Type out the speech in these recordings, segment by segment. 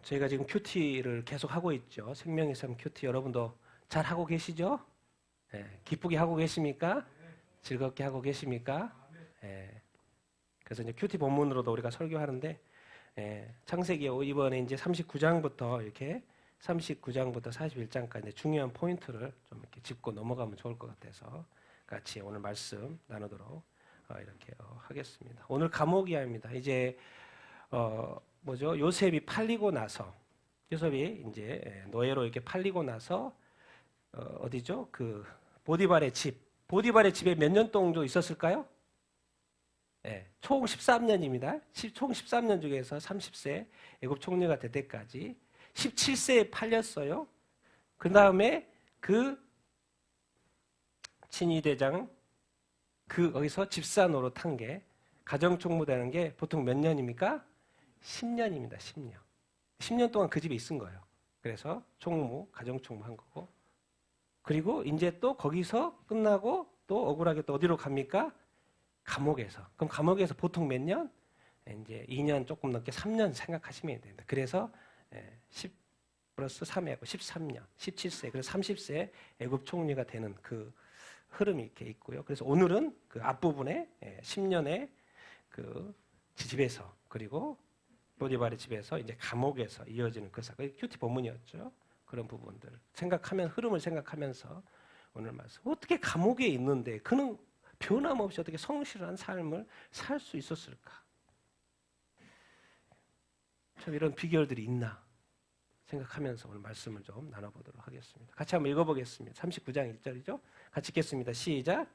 저희가 지금 큐티를 계속 하고 있죠. 생명의 삶 큐티 여러분도 잘 하고 계시죠? 기쁘게 하고 계십니까? 즐겁게 하고 계십니까? 그래서 이제 큐티 본문으로도 우리가 설교하는데 창세기 이번에 이제 39장부터 이렇게 39장부터 41장까지 중요한 포인트를 좀 이렇게 짚고 넘어가면 좋을 것 같아서 같이 오늘 말씀 나누도록 이렇게 하겠습니다. 오늘 감옥이야입니다. 이제 요셉이 팔리고 나서 요셉이 이제 노예로 이렇게 팔리고 나서 어디죠? 그 보디발의 집에 몇 년 정도 있었을까요? 총 13년입니다. 총 13년 중에서 30세 애굽 총리가 될 때까지 17세에 팔렸어요. 그 다음에 그 친위대장 거기서 집사 노릇한 게 가정총무 되는 게 보통 몇 년입니까? 10년입니다. 10년. 10년 동안 그 집에 있은 거예요. 그래서 가정총무 한 거고. 그리고 이제 또 거기서 끝나고 또 억울하게 또 어디로 갑니까? 감옥에서. 그럼 감옥에서 보통 몇 년? 이제 2년 조금 넘게 3년 생각하시면 됩니다. 그래서 10 플러스 3하고 13년, 17세, 그래서 30세 애굽 총리가 되는 그 흐름이 이렇게 있고요. 그래서 오늘은 그 앞부분에 10년의 그 집에서 그리고 보디발의 집에서 이제 감옥에서 이어지는 그 사건, 큐티 본문이었죠. 그런 부분들 흐름을 생각하면서 오늘 말씀. 어떻게 감옥에 있는데 그는 변함없이 어떻게 성실한 삶을 살 수 있었을까? 참 이런 비결들이 있나 생각하면서 오늘 말씀을 좀 나눠보도록 하겠습니다. 같이 한번 읽어보겠습니다. 39장 1절이죠. 같이 읽겠습니다. 시작.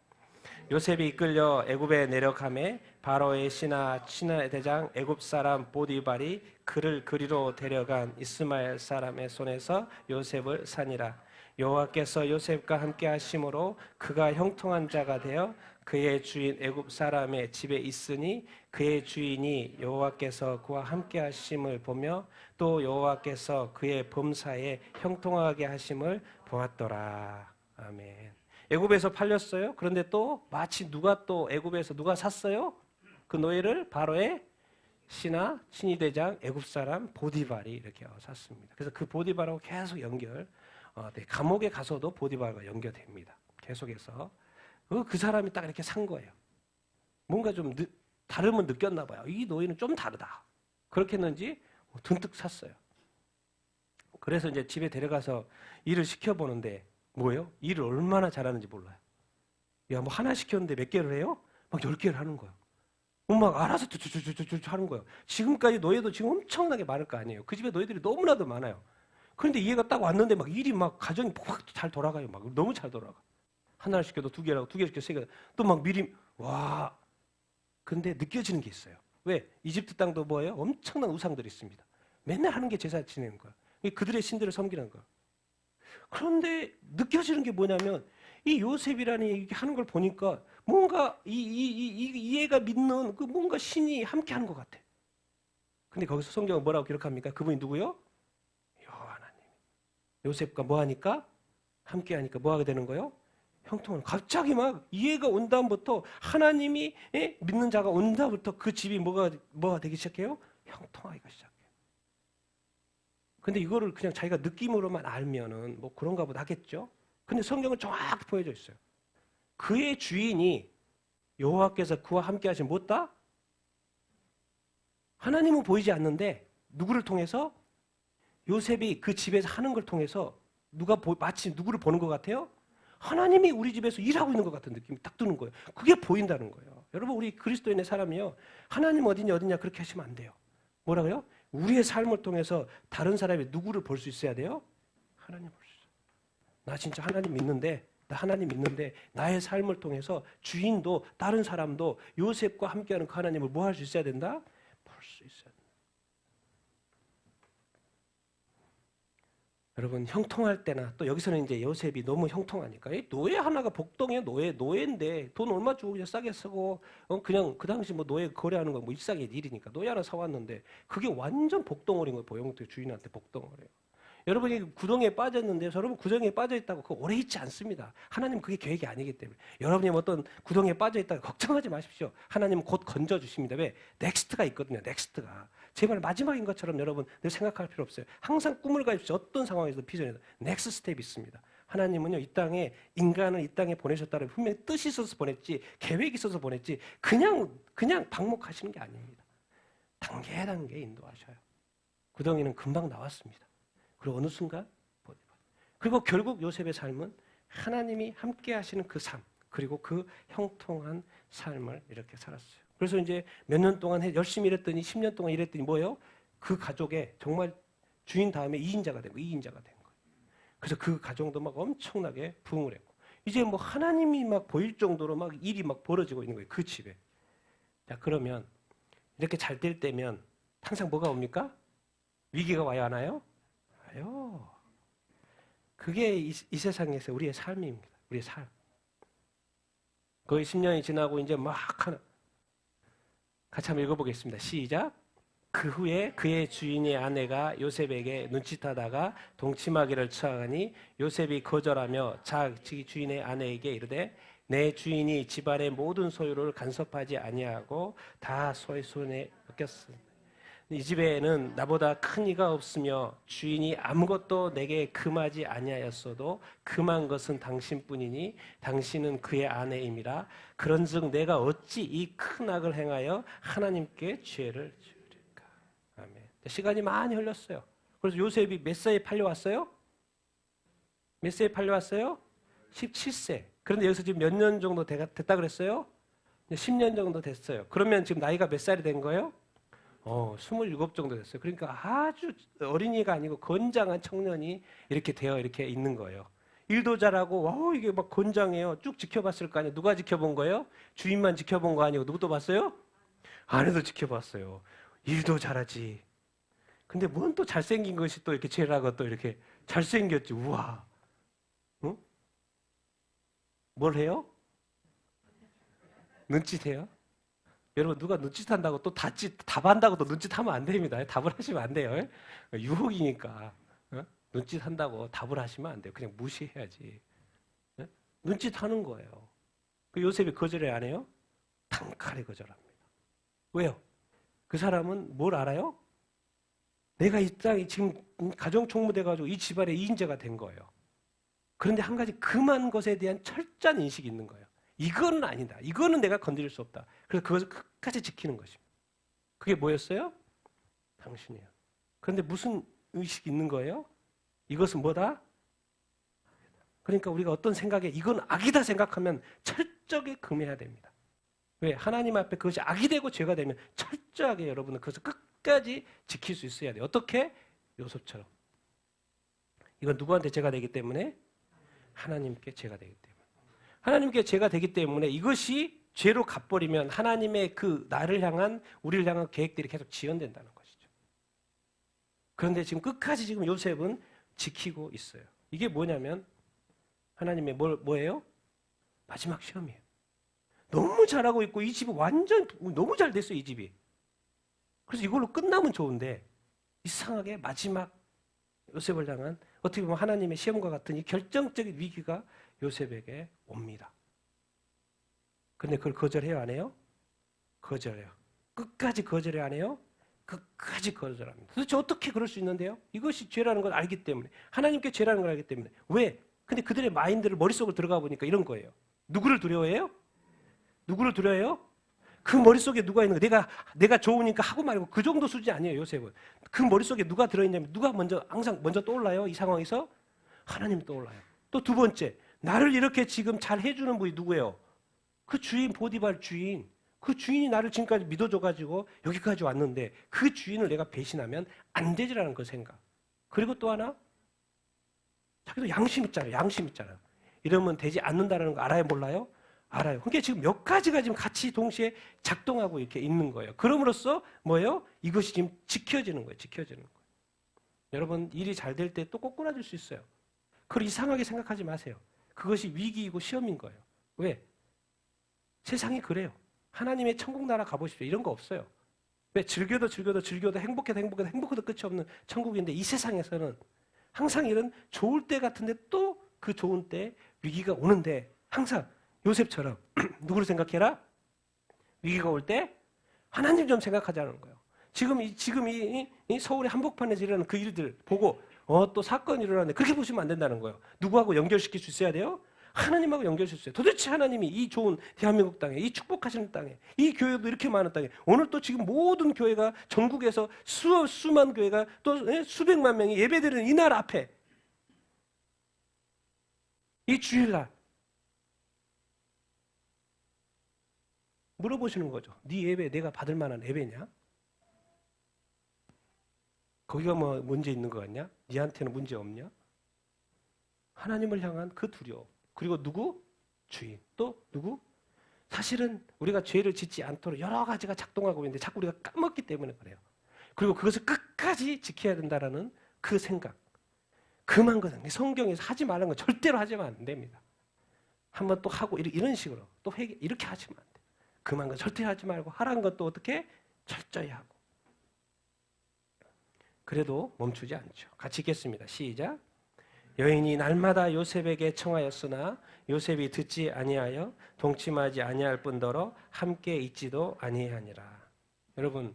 요셉이 이끌려 애굽에 내려가매 바로의 신하 친위대장 애굽 사람 보디발이 그를 그리로 데려간 이스마엘 사람의 손에서 요셉을 산이라. 여호와께서 요셉과 함께 하심으로 그가 형통한 자가 되어 그의 주인 애굽 사람의 집에 있으니 그의 주인이 여호와께서 그와 함께 하심을 보며 또 여호와께서 그의 범사에 형통하게 하심을 보았더라. 아멘. 애굽에서 팔렸어요. 그런데 또 마치 애굽에서 누가 샀어요? 그 노예를 바로의 신하 친위대장 애굽 사람 보디발이 이렇게 샀습니다. 그래서 그 보디발하고 계속 감옥에 가서도 보디발과 연결됩니다. 계속해서 그 사람이 딱 이렇게 산 거예요. 뭔가 좀 다름을 느꼈나 봐요. 이 노예는 좀 다르다. 그렇게 했는지 든뜩 샀어요. 그래서 이제 집에 데려가서 일을 시켜보는데 뭐예요? 일을 얼마나 잘하는지 몰라요. 야, 뭐 하나 시켰는데 몇 개를 해요? 막 10개를 하는 거예요. 막 알아서 하는 거예요. 지금까지 노예도 지금 엄청나게 많을 거 아니에요. 그 집에 노예들이 너무나도 많아요. 그런데 얘가 딱 왔는데 막 일이 막 가정이 팍 잘 돌아가요. 막 너무 잘 돌아가. 하나를 시켜도 2개라고, 2개 시켜도 3개. 또 막 미리 와. 근데 느껴지는 게 있어요. 왜? 이집트 땅도 뭐예요? 엄청난 우상들이 있습니다. 맨날 하는 게 제사 지내는 거야. 그들의 신들을 섬기는 거야. 그런데 느껴지는 게 뭐냐면 이 요셉이라는 얘기 하는 걸 보니까 뭔가 이 애가 믿는 그 뭔가 신이 함께 하는 것 같아. 근데 거기서 성경은 뭐라고 기록합니까? 그분이 누구요? 여호와 하나님. 요셉과 뭐 하니까? 함께 하니까 뭐 하게 되는 거예요? 형통은 갑자기 막 이해가 온 다음부터 하나님이 믿는 자가 온 다음부터 그 집이 뭐가 되기 시작해요? 형통하기가 시작해요. 근데 이거를 그냥 자기가 느낌으로만 알면은 뭐 그런가 보다 하겠죠. 근데 성경은 정확히 보여져 있어요. 그의 주인이 여호와께서 그와 함께 하신 뭐다? 하나님은 보이지 않는데 누구를 통해서? 요셉이 그 집에서 하는 걸 통해서 마치 누구를 보는 것 같아요? 하나님이 우리 집에서 일하고 있는 것 같은 느낌이 딱 드는 거예요. 그게 보인다는 거예요. 여러분 우리 그리스도인의 사람이요. 하나님 어디냐 그렇게 하시면 안 돼요. 뭐라고요? 우리의 삶을 통해서 다른 사람이 누구를 볼 수 있어야 돼요? 하나님 볼 수 있어요. 나 진짜 하나님 믿는데 나의 삶을 통해서 주인도 다른 사람도 요셉과 함께하는 그 하나님을 뭐 할 수 있어야 된다? 볼 수 있어야 된다. 여러분 형통할 때나 또 여기서는 이제 요셉이 너무 형통하니까 노예 하나가 복덩이에요. 노예인데 돈 얼마 주고 그냥 싸게 쓰고 그냥 그 당시 뭐 노예 거래하는 건 뭐 일상의 일이니까 노예 하나 사왔는데 그게 완전 복덩어리인 거예요. 보영태 주인한테 복덩어리예요. 여러분이 구덩이에 빠졌는데 여러분 구덩이에 빠져있다고 그거 오래 있지 않습니다. 하나님 그게 계획이 아니기 때문에 여러분이 어떤 구덩이에 빠져있다가 걱정하지 마십시오. 하나님은 곧 건져주십니다. 왜? 넥스트가 있거든요. 넥스트가. 제발 마지막인 것처럼 여러분 늘 생각할 필요 없어요. 항상 꿈을 가지십시오. 어떤 상황에서도 비전에도 넥스트 스텝이 있습니다. 하나님은요, 이 땅에 인간을 이 땅에 보내셨다는 분명히 뜻이 있어서 보냈지, 계획이 있어서 보냈지, 그냥 방목하시는 게 아닙니다. 단계 인도하셔요. 구덩이는 금방 나왔습니다. 그리고 어느 순간 그리고 결국 요셉의 삶은 하나님이 함께 하시는 그 삶, 그리고 그 형통한 삶을 이렇게 살았어요. 그래서 이제 몇 년 동안 열심히 일했더니 10년 동안 일했더니 뭐예요? 그 가족의 정말 주인 다음에 2인자가 된 거예요. 2인자가 된 거예요. 그래서 그 가정도 막 엄청나게 부흥을 했고, 이제 뭐 하나님이 막 보일 정도로 막 일이 막 벌어지고 있는 거예요. 그 집에. 자, 그러면 이렇게 잘 될 때면 항상 뭐가 옵니까? 위기가 와야 하나요? 와요. 그게 이 세상에서 우리의 삶입니다. 우리의 삶. 거의 10년이 지나고 이제 막 하나. 같이 한번 읽어보겠습니다. 시작. 그 후에 그의 주인의 아내가 요셉에게 눈짓하다가 동치마귀를 취하니 요셉이 거절하며 자기 주인의 아내에게 이르되 내 주인이 집안의 모든 소유를 간섭하지 아니하고 다 소의 손에 맡겼습니다. 이 집에는 나보다 큰 이가 없으며 주인이 아무것도 내게 금하지 아니하였어도 금한 것은 당신뿐이니 당신은 그의 아내임이라. 그런즉 내가 어찌 이 큰 악을 행하여 하나님께 죄를 지으리까. 아멘. 시간이 많이 흘렀어요. 그래서 요셉이 몇 세에 팔려왔어요? 몇 세에 팔려왔어요? 17세. 그런데 여기서 지금 몇 년 정도 됐다 그랬어요? 10년 정도 됐어요. 그러면 지금 나이가 몇 살이 된 거예요? 27 정도 됐어요. 그러니까 아주 어린이가 아니고 건장한 청년이 이렇게 되어 이렇게 있는 거예요. 일도 잘하고, 이게 막 건장해요. 쭉 지켜봤을 거 아니에요. 누가 지켜본 거예요? 주인만 지켜본 거 아니고 누구 또 봤어요? 아내도 지켜봤어요. 일도 잘하지. 근데 뭔 또 잘생긴 것이 또 이렇게 죄라고 또 이렇게 잘생겼지. 우와. 응? 뭘 해요? 눈짓해요? 여러분, 누가 눈짓한다고 또 답한다고 또 눈짓하면 안 됩니다. 답을 하시면 안 돼요. 유혹이니까. 눈짓한다고 답을 하시면 안 돼요. 그냥 무시해야지. 눈짓하는 거예요. 그 요셉이 거절을 안 해요? 단칼에 거절합니다. 왜요? 그 사람은 뭘 알아요? 내가 이 땅에 지금 가정총무돼가지고 이 집안의 2인자가 된 거예요. 그런데 한 가지 금한 것에 대한 철저한 인식이 있는 거예요. 이거는 아니다. 이거는 내가 건드릴 수 없다. 그래서 그것을 끝까지 지키는 것입니다. 그게 뭐였어요? 당신이에요. 그런데 무슨 의식이 있는 거예요? 이것은 뭐다? 그러니까 우리가 어떤 생각에 이건 악이다 생각하면 철저하게 금해야 됩니다. 왜? 하나님 앞에 그것이 악이 되고 죄가 되면 철저하게 여러분은 그것을 끝까지 지킬 수 있어야 돼요. 어떻게? 요셉처럼. 이건 누구한테 죄가 되기 때문에? 하나님께 죄가 되기 때문에. 하나님께 죄가 되기 때문에 이것이 죄로 갚버리면 하나님의 그 나를 향한 우리를 향한 계획들이 계속 지연된다는 것이죠. 그런데 지금 끝까지 지금 요셉은 지키고 있어요. 이게 뭐냐면 하나님의 뭐예요? 마지막 시험이에요. 너무 잘하고 있고 이 집이 완전 너무 잘 됐어요. 이 집이. 그래서 이걸로 끝나면 좋은데 이상하게 마지막 요셉을 향한 어떻게 보면 하나님의 시험과 같은 이 결정적인 위기가 요셉에게 옵니다. 근데 그걸 거절해요? 안 해요? 거절해요. 끝까지 거절해요? 안 해요? 끝까지 거절합니다. 도대체 어떻게 그럴 수 있는데요? 이것이 죄라는 걸 알기 때문에, 하나님께 죄라는 걸 알기 때문에. 왜? 근데 그들의 마인드를 머릿속으로 들어가 보니까 이런 거예요. 누구를 두려워해요? 누구를 두려워해요? 그 머릿속에 누가 있는 거예요? 내가 좋으니까 하고 말고 그 정도 수준이 아니에요, 요셉은. 그 머릿속에 누가 들어있냐면 누가 항상 먼저 떠올라요? 이 상황에서? 하나님 떠올라요. 또 두 번째, 나를 이렇게 지금 잘 해주는 분이 누구예요? 그 주인, 보디발 주인. 그 주인이 나를 지금까지 믿어줘가지고 여기까지 왔는데 그 주인을 내가 배신하면 안 되지라는 그 생각. 그리고 또 하나, 자기도 양심 있잖아요. 양심 있잖아요. 이러면 되지 않는다는 거 알아요? 몰라요? 알아요. 그러니까 지금 몇 가지가 지금 같이 동시에 작동하고 이렇게 있는 거예요. 그럼으로써 뭐예요? 이것이 지금 지켜지는 거예요. 지켜지는 거예요. 여러분, 일이 잘 될 때 또 꼬꾸라질 수 있어요. 그걸 이상하게 생각하지 마세요. 그것이 위기이고 시험인 거예요. 왜? 세상이 그래요. 하나님의 천국 나라 가보십시오. 이런 거 없어요. 왜? 즐겨도 행복해도 끝이 없는 천국인데 이 세상에서는 항상 이런 좋을 때 같은데 또 그 좋은 때 위기가 오는데 항상 요셉처럼 누구를 생각해라? 위기가 올 때 하나님 좀 생각하자는 거예요. 지금 이 서울의 한복판에서 일어나는 그 일들 보고 또 사건이 일어나는데 그렇게 보시면 안 된다는 거예요. 누구하고 연결시킬 수 있어야 돼요? 하나님하고 연결시킬 수 있어요. 도대체 하나님이 이 좋은 대한민국 땅에, 이 축복하시는 땅에, 이 교회도 이렇게 많은 땅에, 오늘 또 지금 모든 교회가 전국에서 수만 교회가 또 수백만 명이 예배드리는 이 날 앞에 이 주일날 물어보시는 거죠. 네 예배 내가 받을 만한 예배냐? 거기가 뭐 문제 있는 것 같냐? 네한테는 문제 없냐? 하나님을 향한 그 두려움. 그리고 누구? 주인. 또 누구? 사실은 우리가 죄를 짓지 않도록 여러 가지가 작동하고 있는데 자꾸 우리가 까먹기 때문에 그래요. 그리고 그것을 끝까지 지켜야 된다라는 그 생각. 그만거든요. 성경에서 하지 말라는 건 절대로 하지면 안 됩니다. 한번 또 하고 이런 식으로 또 회개 이렇게 하시면 안 돼요. 그만 건 절대 하지 말고 하라는 것도 어떻게? 철저히 하고. 그래도 멈추지 않죠. 같이 읽겠습니다. 시작. 여인이 날마다 요셉에게 청하였으나 요셉이 듣지 아니하여 동침하지 아니할 뿐더러 함께 있지도 아니하니라. 여러분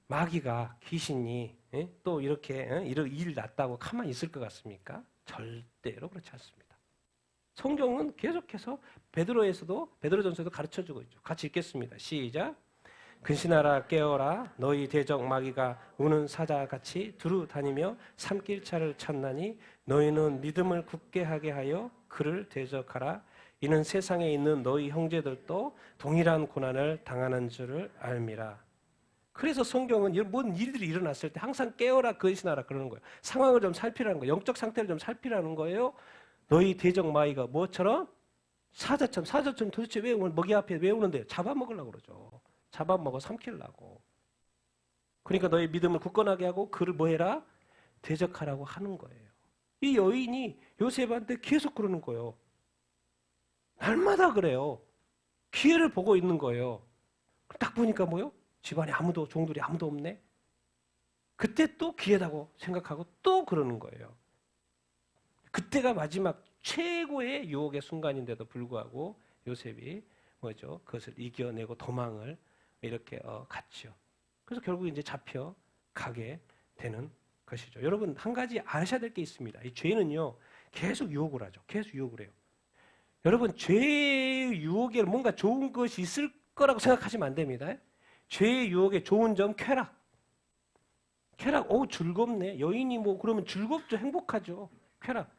마귀가 귀신이 또 이렇게 일 났다고 가만히 있을 것 같습니까? 절대로 그렇지 않습니다. 성경은 계속해서 베드로전서에도 가르쳐주고 있죠. 같이 읽겠습니다. 시작. 근신하라 깨어라 너희 대적 마귀가 우는 사자같이 두루 다니며 삼킬차를 찾나니 너희는 믿음을 굳게 하게 하여 그를 대적하라. 이는 세상에 있는 너희 형제들도 동일한 고난을 당하는 줄을 알미라. 그래서 성경은 뭔 일들이 일어났을 때 항상 깨어라 근신하라 그러는 거예요. 상황을 좀 살피라는 거예요. 영적 상태를 좀 살피라는 거예요. 너희 대적 마귀가 뭐처럼? 사자처럼 도대체 왜 오늘 먹이 앞에 왜 오는데요? 잡아먹으려고 그러죠. 잡아먹어 삼키려고. 그러니까 너희 믿음을 굳건하게 하고 그를 뭐해라? 대적하라고 하는 거예요. 이 여인이 요셉한테 계속 그러는 거예요. 날마다 그래요. 기회를 보고 있는 거예요. 딱 보니까 뭐요? 집안에 종들이 아무도 없네. 그때 또 기회다고 생각하고 또 그러는 거예요. 그때가 마지막 최고의 유혹의 순간인데도 불구하고 요셉이 뭐죠? 그것을 이겨내고 도망을 이렇게 갔죠. 그래서 결국 이제 잡혀가게 되는 것이죠. 여러분 한 가지 아셔야 될 게 있습니다. 이 죄는요 계속 유혹을 하죠. 계속 유혹을 해요. 여러분 죄의 유혹에 뭔가 좋은 것이 있을 거라고 생각하시면 안 됩니다. 죄의 유혹의 좋은 점 쾌락. 즐겁네. 여인이 뭐 그러면 즐겁죠. 행복하죠. 쾌락.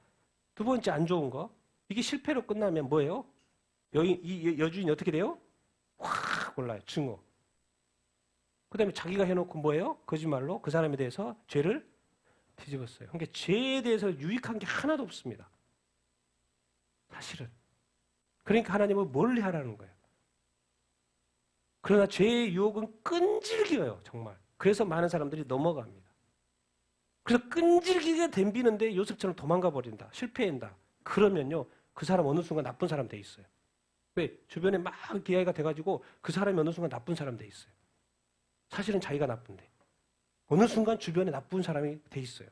두 번째 안 좋은 거. 이게 실패로 끝나면 뭐예요? 이 여주인이 어떻게 돼요? 확 올라요. 증오. 그 다음에 자기가 해놓고 뭐예요? 거짓말로 그 사람에 대해서 죄를 뒤집었어요. 그러니까 죄에 대해서 유익한 게 하나도 없습니다. 사실은. 그러니까 하나님은 멀리 하라는 거예요. 그러나 죄의 유혹은 끈질겨요. 정말. 그래서 많은 사람들이 넘어갑니다. 그래서 끈질기게 덤비는데 요셉처럼 도망가 버린다. 실패한다. 그러면요. 그 사람 어느 순간 나쁜 사람 돼 있어요. 왜? 주변에 막 기회가 돼가지고 그 사람이 어느 순간 나쁜 사람 돼 있어요. 사실은 자기가 나쁜데. 어느 순간 주변에 나쁜 사람이 돼 있어요.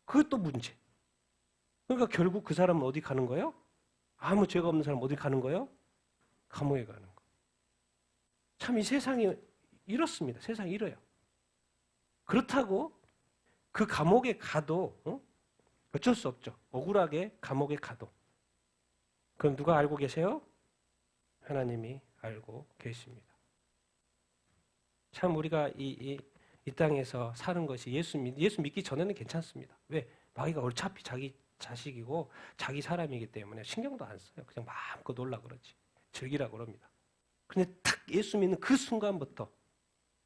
그것도 문제. 그러니까 결국 그 사람은 어디 가는 거예요? 아무 죄가 없는 사람 어디 가는 거예요? 감옥에 가는 거. 참 이 세상이 이렇습니다. 세상이 이래요. 그렇다고 그 감옥에 가도 어쩔 수 없죠. 억울하게 감옥에 가도. 그럼 누가 알고 계세요? 하나님이 알고 계십니다. 참 우리가 이 땅에서 사는 것이 예수 믿기 전에는 괜찮습니다. 왜? 마귀가 어차피 자기 자식이고 자기 사람이기 때문에 신경도 안 써요. 그냥 마음껏 놀라 그러지. 즐기라 그럽니다. 근데 딱 예수 믿는 그 순간부터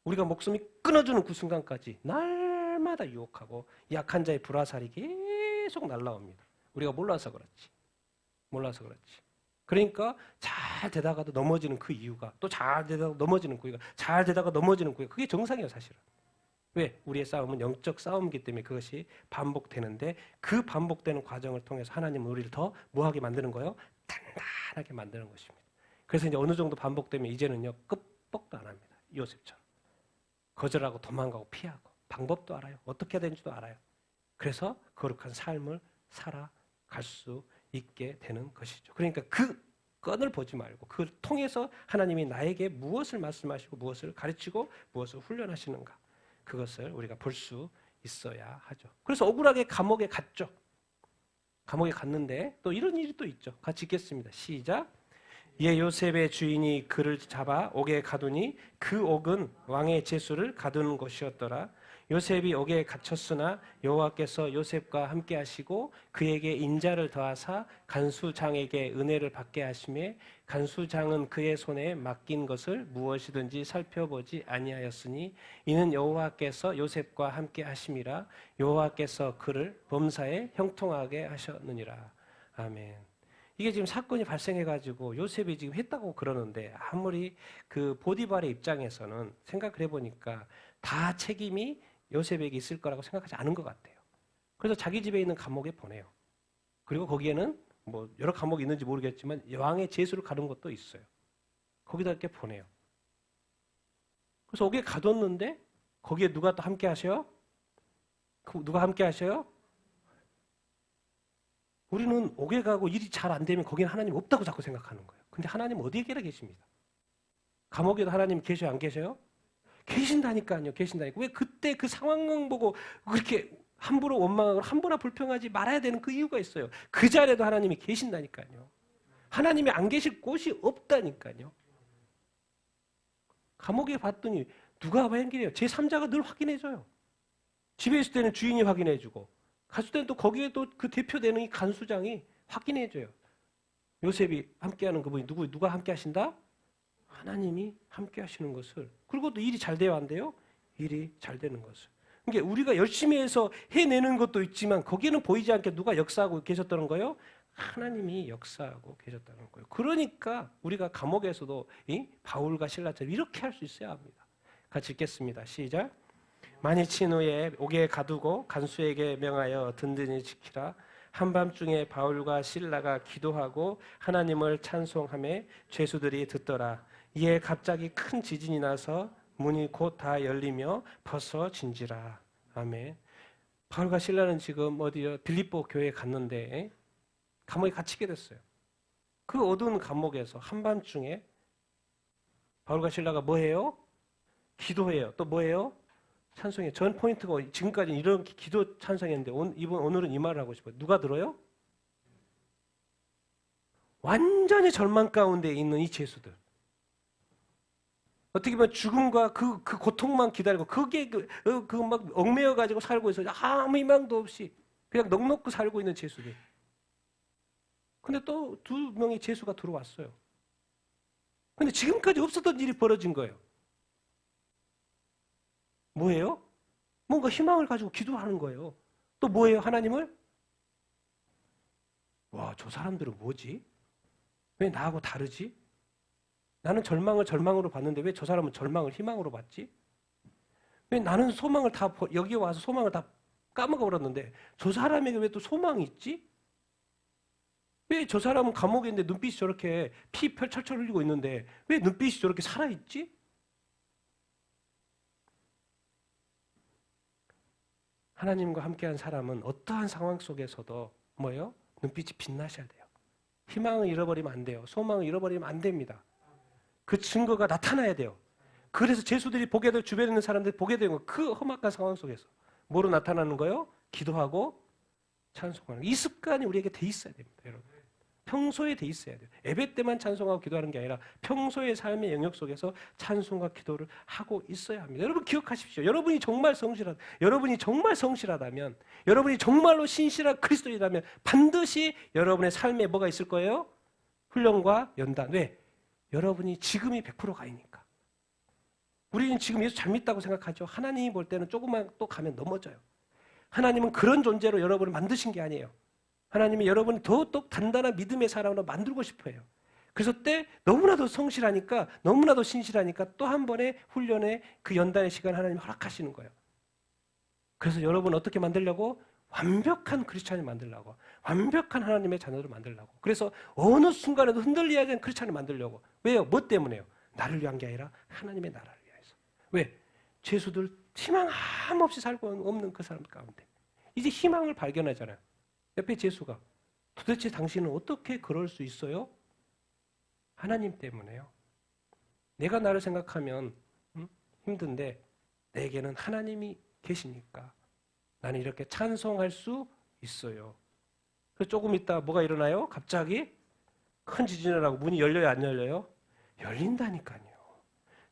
우리가 목숨이 끊어지는 그 순간까지 날마다 유혹하고 약한 자의 불화살이 계속 날라옵니다. 우리가 몰라서 그렇지. 그러니까 잘 되다가도 넘어지는 그 이유가 또 잘 되다가 넘어지는 그 이유가 잘 되다가 넘어지는 그 이유가 그게 정상이에요 사실은. 왜? 우리의 싸움은 영적 싸움이기 때문에 그것이 반복되는데 그 반복되는 과정을 통해서 하나님은 우리를 더 뭐하게 만드는 거예요? 단단하게 만드는 것입니다. 그래서 이제 어느 정도 반복되면 이제는요 끄뻑도 안 합니다. 요셉처럼. 거절하고 도망가고 피하고 방법도 알아요. 어떻게 해야 되는지도 알아요. 그래서 거룩한 삶을 살아갈 수 있게 되는 것이죠. 그러니까 그 건을 보지 말고 그걸 통해서 하나님이 나에게 무엇을 말씀하시고 무엇을 가르치고 무엇을 훈련하시는가. 그것을 우리가 볼 수 있어야 하죠. 그래서 억울하게 감옥에 갔죠. 감옥에 갔는데 또 이런 일이 또 있죠. 같이 읽겠습니다. 시작. 이에 요셉의 주인이 그를 잡아 옥에 가두니 그 옥은 왕의 제수를 가두는 곳이었더라. 요셉이 옥에 갇혔으나 여호와께서 요셉과 함께 하시고 그에게 인자를 더하사 간수장에게 은혜를 받게 하시매 간수장은 그의 손에 맡긴 것을 무엇이든지 살펴보지 아니하였으니 이는 여호와께서 요셉과 함께 하심이라. 여호와께서 그를 범사에 형통하게 하셨느니라. 아멘. 이게 지금 사건이 발생해가지고 요셉이 지금 했다고 그러는데 아무리 그 보디발의 입장에서는 생각을 해보니까 다 책임이 요셉에게 있을 거라고 생각하지 않은 것 같아요. 그래서 자기 집에 있는 감옥에 보내요. 그리고 거기에는 뭐 여러 감옥이 있는지 모르겠지만 왕의 제수를 가둔 것도 있어요. 거기다 이렇게 보내요. 그래서 옥에 가뒀는데 거기에 누가 또 함께 하셔요? 누가 함께 하셔요? 우리는 옥에 가고 일이 잘 안 되면 거기는 하나님 없다고 자꾸 생각하는 거예요. 근데 하나님 어디에 계십니다. 감옥에도 하나님 계셔요? 안 계셔요? 계신다니까요. 계신다니까. 왜 그때 그 상황 보고 그렇게 함부로 원망하고 함부로 불평하지 말아야 되는 그 이유가 있어요. 그 자리에도 하나님이 계신다니까요. 하나님이 안 계실 곳이 없다니까요. 감옥에 봤더니 누가 확인해요? 제3자가 늘 확인해줘요. 집에 있을 때는 주인이 확인해주고 갔을 때는 또 거기에 또 그 대표되는 이 간수장이 확인해줘요. 요셉이 함께하는 그분이 누가 함께 하신다? 하나님이 함께 하시는 것을. 그리고 또 일이 잘 돼야 한대요. 일이 잘 되는 것을. 그러니까 우리가 열심히 해서 해내는 것도 있지만 거기에는 보이지 않게 누가 역사하고 계셨다는 거예요? 하나님이 역사하고 계셨다는 거예요. 그러니까 우리가 감옥에서도 이 바울과 실라처럼 이렇게 할 수 있어야 합니다. 같이 읽겠습니다. 시작. 많이 친 후에 옥에 가두고 간수에게 명하여 든든히 지키라. 한밤중에 바울과 실라가 기도하고 하나님을 찬송하며 죄수들이 듣더라. 이에 갑자기 큰 지진이 나서 문이 곧 다 열리며 벗어진지라. 아멘. 바울과 실라는 지금 어디요? 빌립보 교회에 갔는데 감옥에 갇히게 됐어요. 그 어두운 감옥에서 한밤중에 바울과 실라가 뭐해요? 기도해요. 또 뭐해요? 찬송해요. 전 포인트가 지금까지는 이런 기도 찬송했는데 오늘은 이 말을 하고 싶어요. 누가 들어요? 완전히 절망 가운데 있는 이 죄수들. 어떻게 보면 죽음과 그 고통만 기다리고 그게 막 얽매여 가지고 살고 있어요. 아무 희망도 없이 그냥 넋놓고 살고 있는 죄수들. 근데 또 두 명의 죄수가 들어왔어요. 근데 지금까지 없었던 일이 벌어진 거예요. 뭐예요? 뭔가 희망을 가지고 기도하는 거예요. 또 뭐예요? 하나님을? 와, 저 사람들은 뭐지? 왜 나하고 다르지? 나는 절망을 절망으로 봤는데 왜 저 사람은 절망을 희망으로 봤지? 왜 나는 소망을 다 여기 와서 소망을 다 까먹어버렸는데 저 사람에게 왜 또 소망이 있지? 왜 저 사람은 감옥에 있는데 눈빛이 저렇게 피 철철 흘리고 있는데 왜 눈빛이 저렇게 살아있지? 하나님과 함께한 사람은 어떠한 상황 속에서도 뭐예요? 눈빛이 빛나셔야 돼요. 희망을 잃어버리면 안 돼요. 소망을 잃어버리면 안 됩니다. 그 증거가 나타나야 돼요. 그래서 제수들이 보게 되고 주변에 있는 사람들이 보게 되는 거 그 험악한 상황 속에서 뭐로 나타나는 거예요? 기도하고 찬송하는 이 습관이 우리에게 돼 있어야 됩니다. 여러분. 평소에 돼 있어야 돼요. 예배 때만 찬송하고 기도하는 게 아니라 평소의 삶의 영역 속에서 찬송과 기도를 하고 있어야 합니다. 여러분 기억하십시오. 여러분이 정말 성실하다면 여러분이 정말로 신실한 그리스도인이라면 반드시 여러분의 삶에 뭐가 있을 거예요? 훈련과 연단. 왜? 여러분이 지금이 100%가 아니니까. 우리는 지금 예수 잘 믿다고 생각하죠. 하나님이 볼 때는 조금만 또 가면 넘어져요. 하나님은 그런 존재로 여러분을 만드신 게 아니에요. 하나님이 여러분을 더욱 단단한 믿음의 사람으로 만들고 싶어 해요. 그래서 때 너무나도 성실하니까 너무나도 신실하니까 또 한 번의 훈련의 그 연단의 시간 하나님이 허락하시는 거예요. 그래서 여러분 어떻게 만들려고? 완벽한 크리스찬을 만들려고. 완벽한 하나님의 자녀를 만들려고. 그래서 어느 순간에도 흔들리지 않는 크리스찬을 만들려고. 왜요? 뭐 때문에요? 나를 위한 게 아니라 하나님의 나라를 위해서. 왜? 죄수들 희망 아무 없이 살고 없는 그 사람 가운데 이제 희망을 발견하잖아요. 옆에 죄수가 도대체 당신은 어떻게 그럴 수 있어요? 하나님 때문에요. 내가 나를 생각하면 힘든데 내게는 하나님이 계시니까 나는 이렇게 찬송할 수 있어요. 그래서 조금 있다 뭐가 일어나요? 갑자기 큰 지진이 나고 문이 열려요, 안 열려요? 열린다니까요.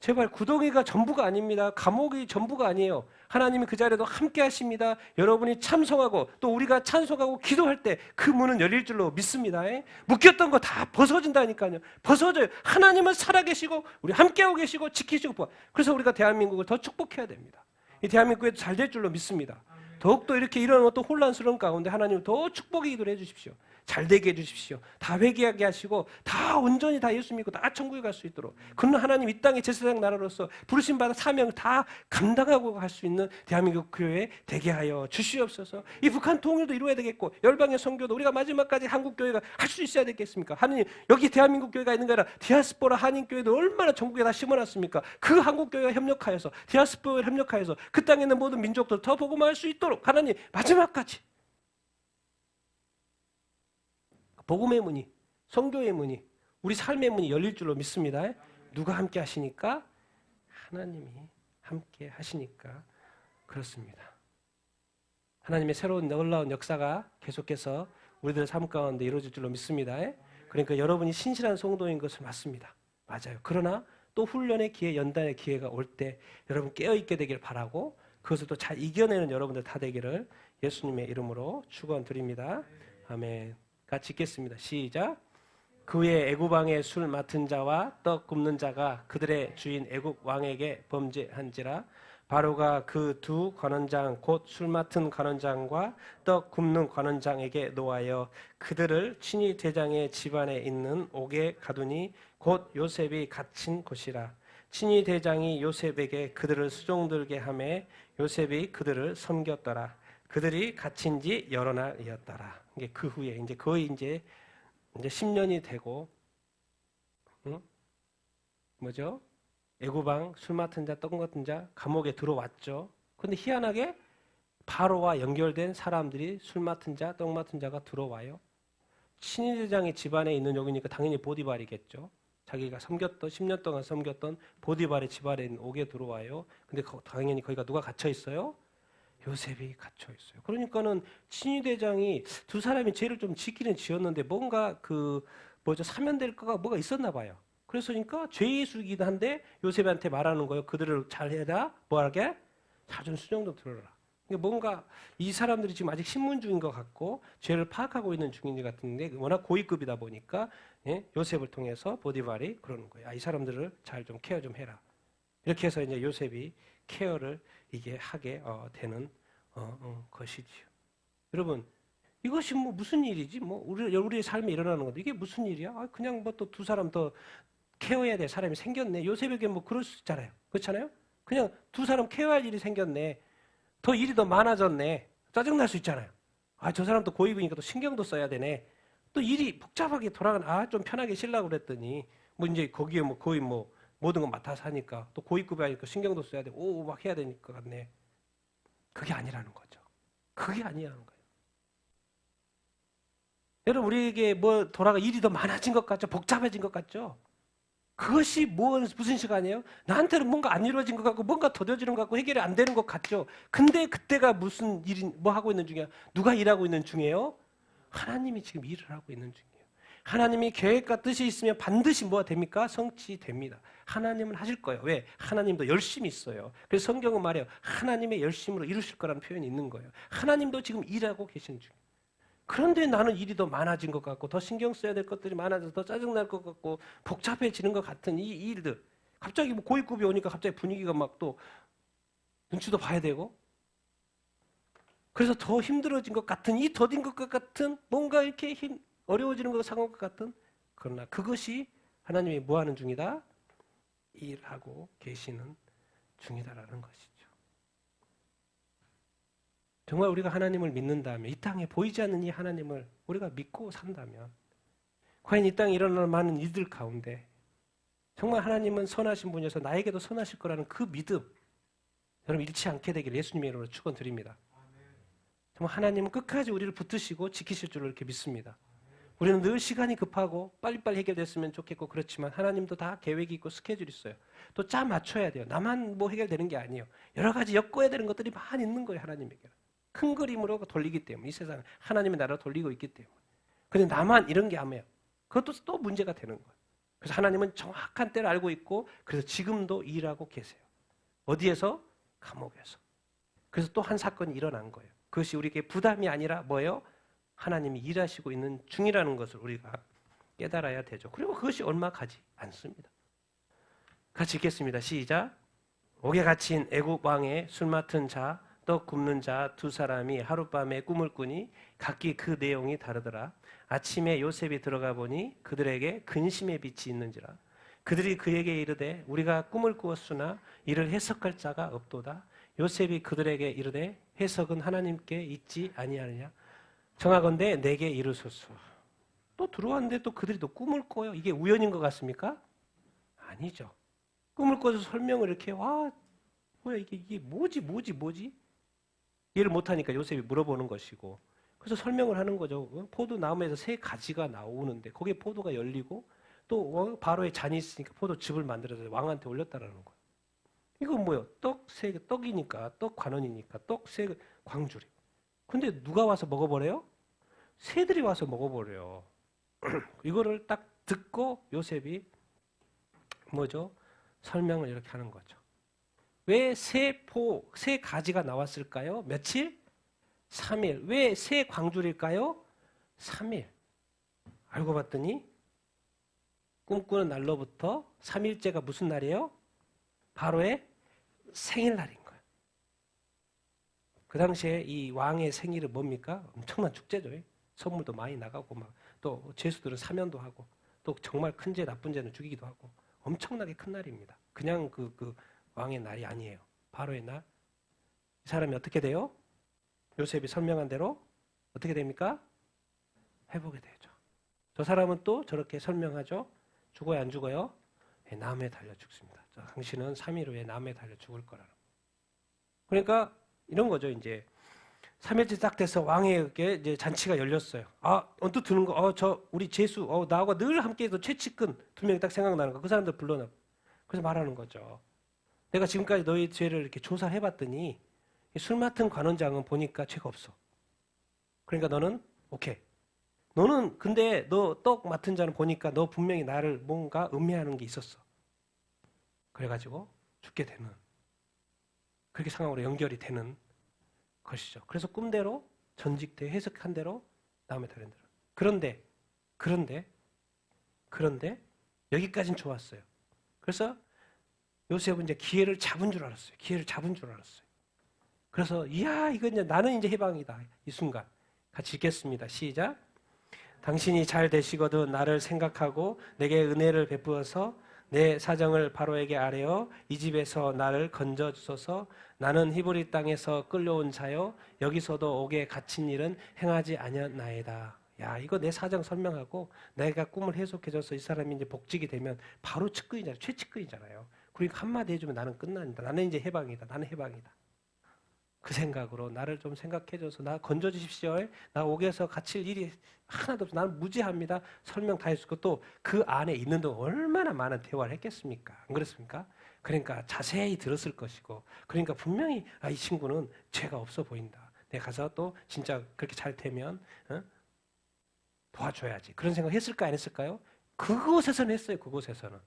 제발 구덩이가 전부가 아닙니다. 감옥이 전부가 아니에요. 하나님이 그 자리에도 함께 하십니다. 여러분이 참송하고 또 우리가 찬송하고 기도할 때 그 문은 열릴 줄로 믿습니다. 묶였던 거 다 벗어진다니까요. 벗어져요. 하나님은 살아계시고 우리 함께하고 계시고 지키시고, 그래서 우리가 대한민국을 더 축복해야 됩니다. 이 대한민국에도 잘 될 줄로 믿습니다. 더욱더 이렇게 이런 어떤 혼란스러운 가운데 하나님 더 축복의 기도를 해주십시오. 잘 되게 해주십시오. 다 회개하게 하시고 다 온전히 다 예수 믿고 다 천국에 갈 수 있도록, 그는 하나님 이 땅의 제사장 나라로서 부르심받아 사명을 다 감당하고 갈 수 있는 대한민국 교회 되게 하여 주시옵소서. 이 북한 통일도 이루어야 되겠고 열방의 선교도 우리가 마지막까지 한국 교회가 할 수 있어야 되겠습니까? 하느님, 여기 대한민국 교회가 있는 게 아니라 디아스포라 한인 교회도 얼마나 전국에 다 심어놨습니까? 그 한국 교회가 협력하여서 디아스포라를 협력하여서 그 땅에 있는 모든 민족들 더 복음할 수 있도록 하나님 마지막까지 복음의 문이, 선교의 문이, 우리 삶의 문이 열릴 줄로 믿습니다. 누가 함께 하시니까? 하나님이 함께 하시니까 그렇습니다. 하나님의 새로운 놀라운 역사가 계속해서 우리들 삶 가운데 이루어질 줄로 믿습니다. 그러니까 여러분이 신실한 성도인 것을 맞습니다. 맞아요. 그러나 또 훈련의 기회, 연단의 기회가 올 때 여러분 깨어있게 되길 바라고, 그것을 또 잘 이겨내는 여러분들 다 되기를 예수님의 이름으로 축원드립니다. 아멘. 같이 읽겠습니다. 시작. 그 후에 애굽 왕의 술 맡은 자와 떡 굽는 자가 그들의 주인 애굽 왕에게 범죄한지라. 바로가 그 두 관원장 곧 술 맡은 관원장과 떡 굽는 관원장에게 노하여 그들을 친위 대장의 집안에 있는 옥에 가두니 곧 요셉이 갇힌 곳이라. 친위 대장이 요셉에게 그들을 수종들게 하매 요셉이 그들을 섬겼더라. 그들이 갇힌 지 여러 날이었더라. 이게 그 후에 이제 거의 이제 10년이 되고, 뭐죠? 애굽왕 술 맡은 자, 떡 맡은 자 감옥에 들어왔죠. 근데 희한하게 바로와 연결된 사람들이 술 맡은 자, 떡 맡은 자가 들어와요. 친위대장의 집안에 있는 여기니까 당연히 보디발이겠죠. 자기가 섬겼던 10년 동안 섬겼던 보디발의 집안에 있는 옥에 들어와요. 근데 당연히 거기가 누가 갇혀 있어요? 요셉이 갇혀 있어요. 그러니까는 친위대장이 두 사람이 죄를 좀 짓기는 지었는데 뭔가 사면될 거가 뭐가 있었나 봐요. 그래서니까 죄의 수이긴 한데 요셉한테 말하는 거예요. 그들을 잘해라. 뭐하게? 잘 좀 수정 좀 들어라. 뭔가 이 사람들이 지금 아직 신문 중인 것 같고 죄를 파악하고 있는 중인 것 같은데 워낙 고위급이다 보니까 요셉을 통해서 보디발이 그러는 거예요. 이 사람들을 잘 좀 케어 좀 해라. 이렇게 해서 이제 요셉이 케어를 이게 하게 되는 것이지요. 여러분, 이것이 뭐 무슨 일이지? 뭐 우리의 삶에 일어나는 건데 이게 무슨 일이야? 그냥 뭐 또 두 사람 더 케어해야 될 사람이 생겼네. 요셉에게 뭐 그럴 수 있잖아요. 그렇잖아요? 그냥 두 사람 케어할 일이 생겼네. 더 일이 더 많아졌네. 짜증날 수 있잖아요. 저 사람 또 고위급이니까 또 신경도 써야 되네. 또 일이 복잡하게 좀 편하게 쉬려고 그랬더니 뭐 이제 거기에 뭐 거의 뭐 모든 거 맡아서 하니까 또 고위급이 하니까 신경도 써야 되고 막 해야 되니까 것 같네. 그게 아니라는 거죠. 그게 아니라는 거예요. 여러분, 우리에게 일이 더 많아진 것 같죠? 복잡해진 것 같죠? 그것이 무슨 시간이에요? 나한테는 뭔가 안 이루어진 것 같고 뭔가 더뎌지는 것 같고 해결이 안 되는 것 같죠? 근데 그때가 무슨 일이 뭐 하고 있는 중이야? 누가 일하고 있는 중이에요? 하나님이 지금 일을 하고 있는 중이에요. 하나님이 계획과 뜻이 있으면 반드시 뭐가 됩니까? 성취됩니다. 하나님은 하실 거예요. 왜? 하나님도 열심히 있어요. 그래서 성경은 말해요. 하나님의 열심으로 이루실 거라는 표현이 있는 거예요. 하나님도 지금 일하고 계시는 중이에요. 그런데 나는 일이 더 많아진 것 같고 더 신경 써야 될 것들이 많아져서 더 짜증날 것 같고 복잡해지는 것 같은 이 일들, 갑자기 뭐 고위급이 오니까 갑자기 분위기가 막 또 눈치도 봐야 되고, 그래서 더 힘들어진 것 같은, 이 더딘 것 같은, 뭔가 이렇게 어려워지는 것 상한 것 같은, 그러나 그것이 하나님이 뭐 하는 중이다? 일하고 계시는 중이다라는 것이죠. 정말 우리가 하나님을 믿는다면, 이 땅에 보이지 않는 이 하나님을 우리가 믿고 산다면, 과연 이 땅에 일어나는 많은 일들 가운데 정말 하나님은 선하신 분이어서 나에게도 선하실 거라는 그 믿음, 여러분 잃지 않게 되기를 예수님의 이름으로 축원드립니다. 정말 하나님은 끝까지 우리를 붙드시고 지키실 줄을 이렇게 믿습니다. 우리는 늘 시간이 급하고 빨리빨리 해결됐으면 좋겠고 그렇지만 하나님도 다 계획이 있고 스케줄이 있어요. 또 짜 맞춰야 돼요. 나만 뭐 해결되는 게 아니에요. 여러 가지 엮어야 되는 것들이 많이 있는 거예요. 하나님에게. 큰 그림으로 돌리기 때문에 이 세상 하나님의 나라를 돌리고 있기 때문에. 근데 나만 이런 게 아니에요. 그것도 또 문제가 되는 거예요. 그래서 하나님은 정확한 때를 알고 있고 그래서 지금도 일하고 계세요. 어디에서? 감옥에서. 그래서 또 한 사건이 일어난 거예요. 그것이 우리에게 부담이 아니라 뭐예요? 하나님이 일하시고 있는 중이라는 것을 우리가 깨달아야 되죠. 그리고 그것이 얼마 가지 않습니다. 같이 읽겠습니다. 시작. 옥에 갇힌 애굽 왕의 술 맡은 자, 떡 굽는 자 두 사람이 하룻밤에 꿈을 꾸니 각기 그 내용이 다르더라. 아침에 요셉이 들어가 보니 그들에게 근심의 빛이 있는지라. 그들이 그에게 이르되 우리가 꿈을 꾸었으나 이를 해석할 자가 없도다. 요셉이 그들에게 이르되 해석은 하나님께 있지 아니하느냐. 정하건대 내게 이르소서. 또 들어왔는데 또 그들이 또 꿈을 꿔요. 이게 우연인 것 같습니까? 아니죠. 꿈을 꿔서 설명을 이렇게 와 뭐야 이게 뭐지 이해를 못하니까 요셉이 물어보는 것이고 그래서 설명을 하는 거죠. 포도나무에서 세 가지가 나오는데 거기에 포도가 열리고 또 바로에 잔이 있으니까 포도즙을 만들어서 왕한테 올렸다라는 거예요. 이건 뭐예요? 떡이니까 떡 관원이니까 떡 세 광주리. 근데 누가 와서 먹어버려요? 새들이 와서 먹어버려요. 이거를 딱 듣고 요셉이 뭐죠? 설명을 이렇게 하는 거죠. 왜 세 가지가 나왔을까요? 며칠? 3일. 왜 세 광주일까요? 3일. 알고 봤더니 꿈꾸는 날로부터 3일째가 무슨 날이에요? 바로의 생일날인 거예요. 그 당시에 이 왕의 생일은 뭡니까? 엄청난 축제죠. 선물도 많이 나가고 막 또 죄수들은 사면도 하고 또 정말 큰 죄 나쁜 죄는 죽이기도 하고 엄청나게 큰 날입니다. 그냥 그 왕의 날이 아니에요. 바로의 날. 이 사람이 어떻게 돼요? 요셉이 설명한 대로 어떻게 됩니까? 회복이 되죠. 저 사람은 또 저렇게 설명하죠. 죽어요 안 죽어요? 나무에 달려 죽습니다. 당신은 3일 후에 나무에 달려 죽을 거라는. 그러니까 이런 거죠. 이제 3일째 딱 돼서 왕에게 이제 잔치가 열렸어요. 언뜻 드는 거, 우리 제수, 나하고 늘 함께해서 최측근 두 명이 딱 생각나는 거. 그 사람들 불러놔. 그래서 말하는 거죠. 내가 지금까지 너희 죄를 이렇게 조사해봤더니 술 맡은 관원장은 보니까 죄가 없어. 그러니까 너는 오케이. 너는 근데 너 떡 맡은 자는 보니까 너 분명히 나를 뭔가 음해하는 게 있었어. 그래가지고 죽게 되는 그렇게 상황으로 연결이 되는 것이죠. 그래서 꿈대로 전직대 해석한 대로 다음에 다른 대로. 그런데 여기까지는 좋았어요. 그래서 요셉은 이제 기회를 잡은 줄 알았어요. 그래서 이거 이제 나는 이제 해방이다. 이 순간 같이 읽겠습니다. 시작. 당신이 잘 되시거든 나를 생각하고 내게 은혜를 베푸어서 내 사정을 바로에게 아뢰어 이 집에서 나를 건져 주소서. 나는 히브리 땅에서 끌려온 자요 여기서도 옥에 갇힌 일은 행하지 아니었나이다. 야, 이거 내 사정 설명하고 내가 꿈을 해석해줘서 이 사람이 이제 복직이 되면 바로 측근이잖아요. 최측근이잖아요. 그러니까 한마디 해주면 나는 끝난다. 나는 이제 해방이다. 그 생각으로 나를 좀 생각해줘서 나 건져주십시오. 나 옥에서 갇힐 일이 하나도 없어. 나는 무죄합니다. 설명 다 했었고 또 그 안에 있는 동안 얼마나 많은 대화를 했겠습니까? 안 그렇습니까? 그러니까 자세히 들었을 것이고 그러니까 분명히 이 친구는 죄가 없어 보인다. 내가 가서 또 진짜 그렇게 잘 되면 도와줘야지. 그런 생각 했을까 안 했을까요? 그곳에서는 했어요. 그곳에서는.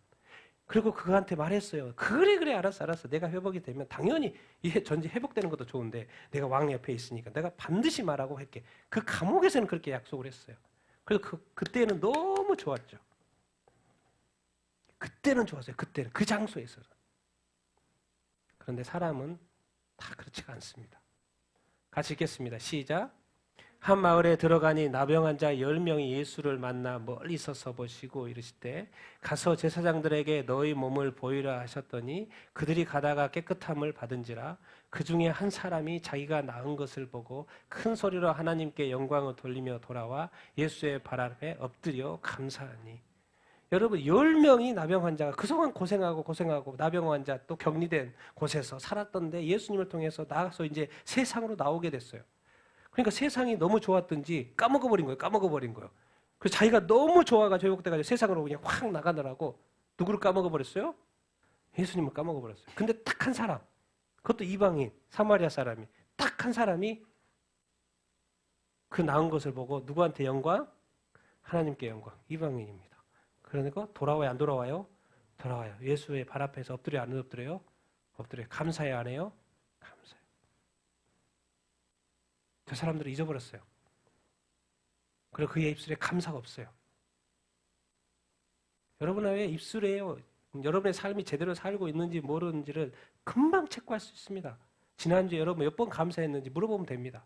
그리고 그한테 말했어요. 그래 알았어. 내가 회복이 되면 당연히 전제 회복되는 것도 좋은데 내가 왕 옆에 있으니까 내가 반드시 말하고 할게. 그 감옥에서는 그렇게 약속을 했어요. 그래서 그때는 너무 좋았죠. 그때는 좋았어요. 그때는 그 장소에서는. 그런데 사람은 다 그렇지가 않습니다. 같이 읽겠습니다. 시작. 한 마을에 들어가니 나병 자 10명이 예수를 만나 멀리 서서 보시고 이르시되 가서 제사장들에게 너희 몸을 보이라 하셨더니 그들이 가다가 깨끗함을 받은지라. 그 중에 한 사람이 자기가 나은 것을 보고 큰 소리로 하나님께 영광을 돌리며 돌아와 예수의 발 앞에 엎드려 감사하니. 여러분 10명이 나병 환자가 그동안 고생하고 나병 환자 또 격리된 곳에서 살았던데 예수님을 통해서 나가서 이제 세상으로 나오게 됐어요. 그러니까 세상이 너무 좋았든지 까먹어버린 거예요. 그래서 자기가 너무 좋아가지고 회복돼가지고 세상으로 그냥 확 나가느라고 누구를 까먹어 버렸어요? 예수님을 까먹어 버렸어요. 근데 딱 한 사람, 그것도 이방인 사마리아 사람이 딱 한 사람이 그 나은 것을 보고 누구한테 영광? 하나님께 영광. 이방인입니다. 그러니까 돌아와요, 안 돌아와요? 돌아와요. 예수의 발 앞에서 엎드려 안 엎드려요? 엎드려요. 감사해요, 안 해요? 감사해요. 그 사람들을 잊어버렸어요. 그리고 그의 입술에 감사가 없어요. 여러분의 입술에요. 여러분의 삶이 제대로 살고 있는지 모르는지를 금방 체크할 수 있습니다. 지난주에 여러분 몇 번 감사했는지 물어보면 됩니다.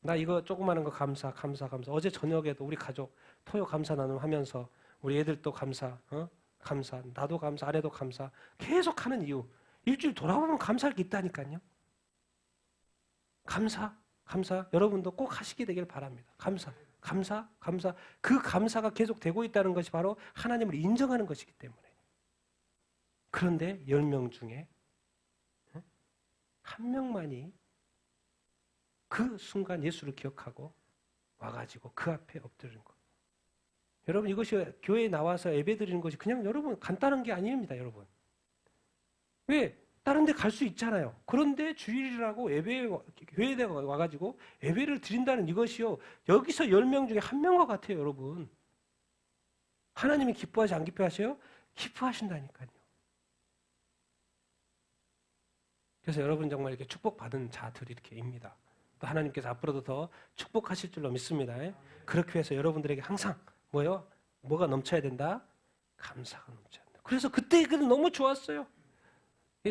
나 이거 조그마한 거 감사. 어제 저녁에도 우리 가족 토요 감사 나눔하면서 우리 애들도 감사, 감사, 나도 감사, 아내도 감사 계속 하는 이유. 일주일 돌아보면 감사할 게 있다니까요. 감사. 여러분도 꼭 하시게 되길 바랍니다. 감사. 그 감사가 계속 되고 있다는 것이 바로 하나님을 인정하는 것이기 때문에. 그런데 10명 중에 한 명만이 그 순간 예수를 기억하고 와가지고 그 앞에 엎드리는 것. 여러분 이것이 교회에 나와서 예배 드리는 것이 그냥 여러분 간단한 게 아닙니다. 여러분. 왜? 다른 데 갈 수 있잖아요. 그런데 주일이라고 교회에 와가지고 예배를 드린다는 이것이요. 여기서 10명 중에 한 명과 같아요. 여러분. 하나님이 기뻐하지 안 기뻐하세요? 기뻐하신다니까요. 그래서 여러분 정말 이렇게 축복받은 자들이 이렇게입니다. 또 하나님께서 앞으로도 더 축복하실 줄로 믿습니다. 그렇게 해서 여러분들에게 항상 뭐가 넘쳐야 된다? 감사가 넘쳐야 된다. 그래서 그때 그는 너무 좋았어요.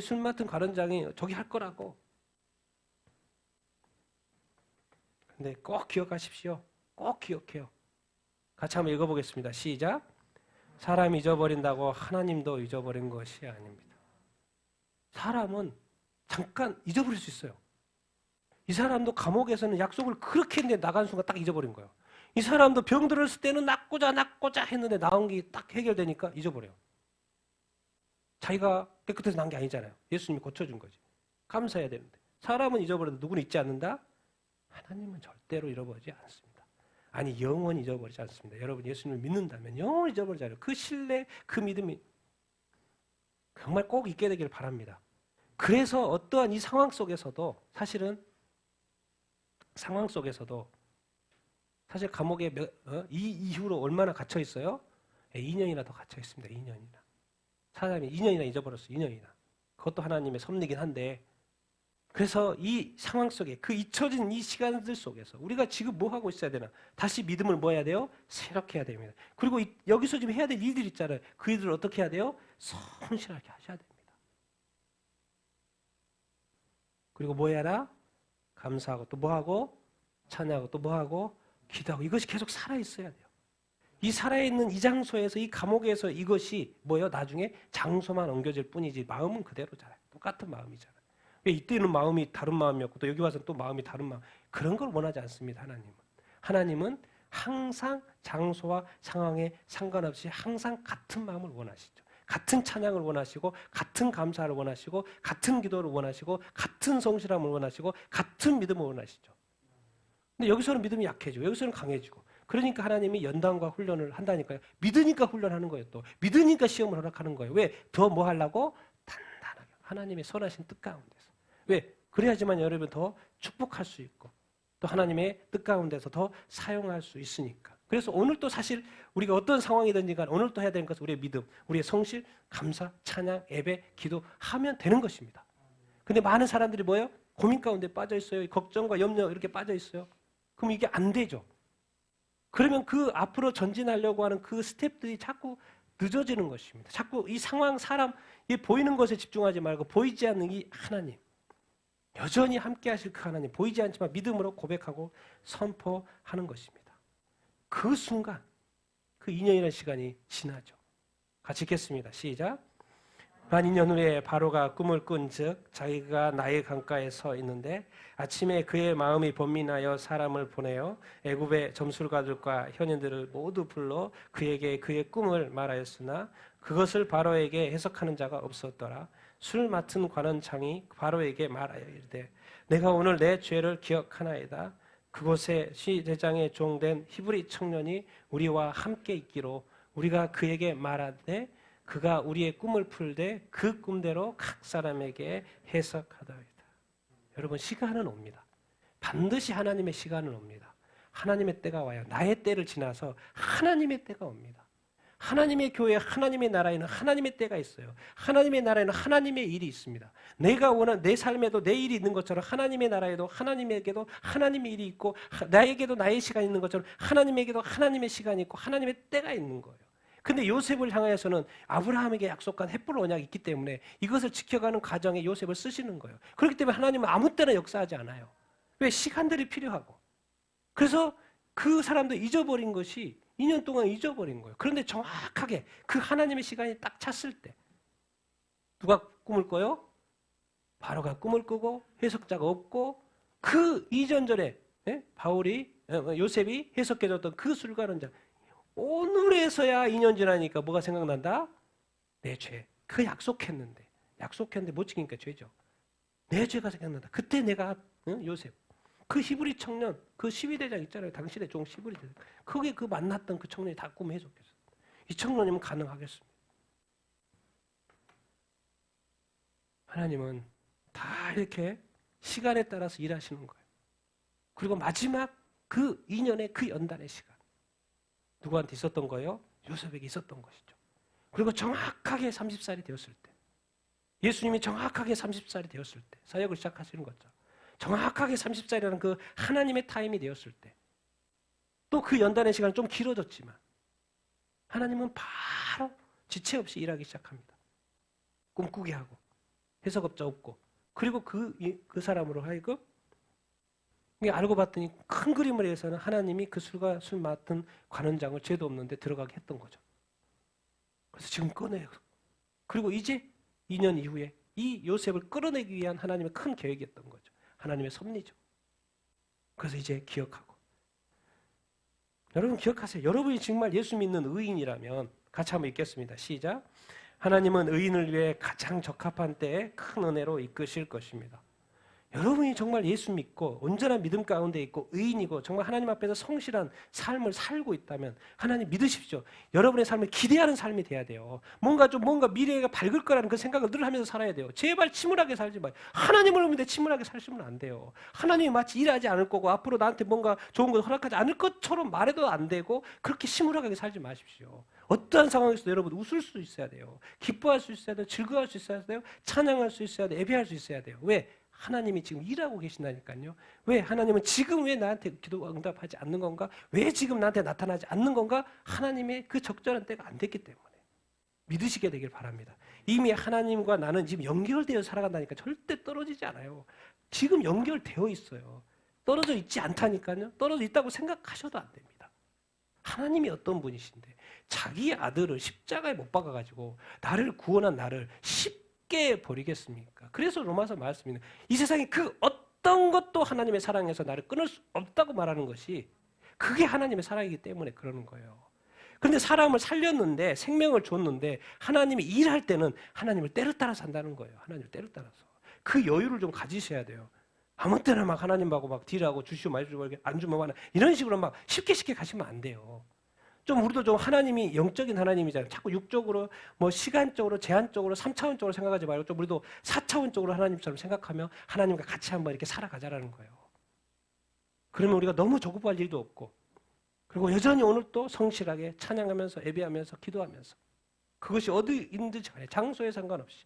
술 맡은 가론장이 저기 할 거라고. 근데 꼭 기억하십시오. 꼭 기억해요. 같이 한번 읽어보겠습니다. 시작. 사람이 잊어버린다고 하나님도 잊어버린 것이 아닙니다. 사람은 잠깐 잊어버릴 수 있어요. 이 사람도 감옥에서는 약속을 그렇게 했는데 나간 순간 딱 잊어버린 거예요. 이 사람도 병 들었을 때는 낫고자 했는데 나온 게 딱 해결되니까 잊어버려요. 자기가 깨끗해서 난 게 아니잖아요. 예수님이 고쳐준 거지. 감사해야 되는데. 사람은 잊어버려도 누구는 잊지 않는다? 하나님은 절대로 잃어버리지 않습니다. 아니 영원히 잊어버리지 않습니다. 여러분 예수님을 믿는다면 영원히 잊어버리지 않아요. 그 신뢰, 그 믿음이 정말 꼭 있게 되기를 바랍니다. 그래서 어떠한 이 상황 속에서도 사실 감옥에 이 이후로 얼마나 갇혀 있어요? 2년이나 더 갇혀 있습니다. 2년이나. 사람이 2년이나 잊어버렸어요. 2년이나. 그것도 하나님의 섭리긴 한데 그래서 이 상황 속에 그 잊혀진 이 시간들 속에서 우리가 지금 뭐 하고 있어야 되나? 다시 믿음을 뭐 해야 돼요? 새롭게 해야 됩니다. 그리고 여기서 지금 해야 될 일들 있잖아요. 그 일들을 어떻게 해야 돼요? 성실하게 하셔야 됩니다. 그리고 뭐 해라? 감사하고 또 뭐 하고? 찬양하고 또 뭐 하고? 기도하고 이것이 계속 살아있어야 돼요. 이 살아있는 이 장소에서 이 감옥에서 이것이 나중에 장소만 옮겨질 뿐이지 마음은 그대로잖아요. 똑같은 마음이잖아요. 왜 이때는 마음이 다른 마음이었고 또 여기 와서는 또 마음이 다른 마음. 그런 걸 원하지 않습니다. 하나님은 항상 장소와 상황에 상관없이 항상 같은 마음을 원하시죠. 같은 찬양을 원하시고 같은 감사를 원하시고 같은 기도를 원하시고 같은 성실함을 원하시고 같은 믿음을 원하시죠. 근데 여기서는 믿음이 약해지고 여기서는 강해지고 그러니까 하나님이 연단과 훈련을 한다니까요. 믿으니까 훈련하는 거예요. 또 믿으니까 시험을 허락하는 거예요. 왜? 더 뭐 하려고? 단단하게 하나님의 선하신 뜻 가운데서. 왜? 그래야지만 여러분 더 축복할 수 있고 또 하나님의 뜻 가운데서 더 사용할 수 있으니까. 그래서 오늘 또 사실 우리가 어떤 상황이든지 간 오늘 또 해야 되는 것은 우리의 믿음, 우리의 성실, 감사, 찬양, 예배, 기도하면 되는 것입니다. 근데 많은 사람들이 뭐예요? 고민 가운데 빠져 있어요. 걱정과 염려 이렇게 빠져 있어요. 그럼 이게 안 되죠. 그러면 그 앞으로 전진하려고 하는 그 스텝들이 자꾸 늦어지는 것입니다. 자꾸 이 상황, 사람, 이 보이는 것에 집중하지 말고 보이지 않는 이 하나님, 여전히 함께 하실 그 하나님, 보이지 않지만 믿음으로 고백하고 선포하는 것입니다. 그 순간, 그 2년이라는 시간이 지나죠. 같이 읽겠습니다. 시작. 한 2년 후에 바로가 꿈을 꾼즉 자기가 나의 강가에 서 있는데 아침에 그의 마음이 번민하여 사람을 보내어 애굽의 점술가들과 현인들을 모두 불러 그에게 그의 꿈을 말하였으나 그것을 바로에게 해석하는 자가 없었더라. 술 맡은 관원장이 바로에게 말하여 이르되 내가 오늘 내 죄를 기억하나이다. 그곳에 시대장의 종된 히브리 청년이 우리와 함께 있기로 우리가 그에게 말하되 그가 우리의 꿈을 풀되 그 꿈대로 각 사람에게 해석하더이다. 여러분, 시간은 옵니다. 반드시 하나님의 시간은 옵니다. 하나님의 때가 와요. 나의 때를 지나서 하나님의 때가 옵니다. 하나님의 교회, 하나님의 나라에는 하나님의 때가 있어요. 하나님의 나라에는 하나님의 일이 있습니다. 내가 원하는 내 삶에도 내 일이 있는 것처럼 하나님의 나라에도 하나님에게도 하나님의 일이 있고 나에게도 나의 시간이 있는 것처럼 하나님에게도 하나님의 시간이 있고 하나님의 때가 있는 거예요. 근데 요셉을 향하여서는 아브라함에게 약속한 햇불 언약이 있기 때문에 이것을 지켜가는 과정에 요셉을 쓰시는 거예요. 그렇기 때문에 하나님은 아무 때나 역사하지 않아요. 왜? 시간들이 필요하고. 그래서 그 사람도 잊어버린 것이 2년 동안 잊어버린 거예요. 그런데 정확하게 그 하나님의 시간이 딱 찼을 때 누가 꿈을 꿔요? 바로가 꿈을 꾸고 해석자가 없고 그 이전전에 요셉이 해석해줬던 그 술가론자 오늘에서야 2년 지나니까 뭐가 생각난다? 내 죄. 그 약속했는데 못 지키니까 죄죠. 내 죄가 생각난다. 그때 내가 요셉 그 히브리 청년, 그 12대장 있잖아요. 당신의 종 12대장. 거기 그 만났던 그 청년이 다 꿈을 해줬겠어요. 이 청년이면 가능하겠습니다. 하나님은 다 이렇게 시간에 따라서 일하시는 거예요. 그리고 마지막 그 2년의 그 연단의 시간. 누구한테 있었던 거예요? 요셉에게 있었던 것이죠. 그리고 정확하게 30살이 되었을 때. 예수님이 정확하게 30살이 되었을 때. 사역을 시작하시는 거죠. 정확하게 30살이라는 그 하나님의 타임이 되었을 때 또 그 연단의 시간은 좀 길어졌지만 하나님은 바로 지체 없이 일하기 시작합니다. 꿈꾸게 하고 해석업자 없고 그리고 그 사람으로 하여금 알고 봤더니 큰 그림을 해서는 하나님이 그 술 맡은 관원장을 죄도 없는데 들어가게 했던 거죠. 그래서 지금 꺼내요. 그리고 이제 2년 이후에 이 요셉을 끌어내기 위한 하나님의 큰 계획이었던 거죠. 하나님의 섭리죠. 그래서 이제 기억하고. 여러분 기억하세요. 여러분이 정말 예수 믿는 의인이라면 같이 한번 읽겠습니다. 시작. 하나님은 의인을 위해 가장 적합한 때에 큰 은혜로 이끄실 것입니다. 여러분이 정말 예수 믿고 온전한 믿음 가운데 있고 의인이고 정말 하나님 앞에서 성실한 삶을 살고 있다면 하나님 믿으십시오. 여러분의 삶을 기대하는 삶이 돼야 돼요. 뭔가 미래가 밝을 거라는 그 생각을 늘 하면서 살아야 돼요. 제발 침울하게 살지 마요. 하나님을 믿는데 침울하게 살시면 안 돼요. 하나님이 마치 일하지 않을 거고 앞으로 나한테 뭔가 좋은 걸 허락하지 않을 것처럼 말해도 안 되고 그렇게 침울하게 살지 마십시오. 어떠한 상황에서도 여러분 웃을 수 있어야 돼요. 기뻐할 수 있어야 돼요. 즐거워할 수 있어야 돼요. 찬양할 수 있어야 돼요. 예배할 수 있어야 돼요. 왜? 하나님이 지금 일하고 계신다니까요. 왜? 하나님은 지금 왜 나한테 기도 응답하지 않는 건가? 왜 지금 나한테 나타나지 않는 건가? 하나님의 그 적절한 때가 안 됐기 때문에 믿으시게 되길 바랍니다. 이미 하나님과 나는 지금 연결되어 살아간다니까 절대 떨어지지 않아요. 지금 연결되어 있어요. 떨어져 있지 않다니까요. 떨어져 있다고 생각하셔도 안 됩니다. 하나님이 어떤 분이신데 자기 아들을 십자가에 못 박아가지고 나를 구원한 나를 쉽게 버리겠습니까? 그래서 로마서 말씀입니다. 이 세상에 그 어떤 것도 하나님의 사랑에서 나를 끊을 수 없다고 말하는 것이 그게 하나님의 사랑이기 때문에 그러는 거예요. 그런데 사람을 살렸는데 생명을 줬는데 하나님이 일할 때는 하나님을 때를 따라서 한다는 거예요. 하나님을 때를 따라서. 그 여유를 좀 가지셔야 돼요. 아무 때나 막 하나님하고 막 딜하고 주시오 말주고 안 주면 하나 이런 식으로 막 쉽게 가시면 안 돼요. 좀 우리도 좀 하나님이 영적인 하나님이잖아요. 자꾸 육적으로 뭐 시간적으로 제한적으로 3차원적으로 생각하지 말고 좀 우리도 4차원적으로 하나님처럼 생각하며 하나님과 같이 한번 이렇게 살아가자라는 거예요. 그러면 우리가 너무 조급할 일도 없고 그리고 여전히 오늘 또 성실하게 찬양하면서 예배하면서 기도하면서 그것이 어디 있는지 간에 장소에 상관없이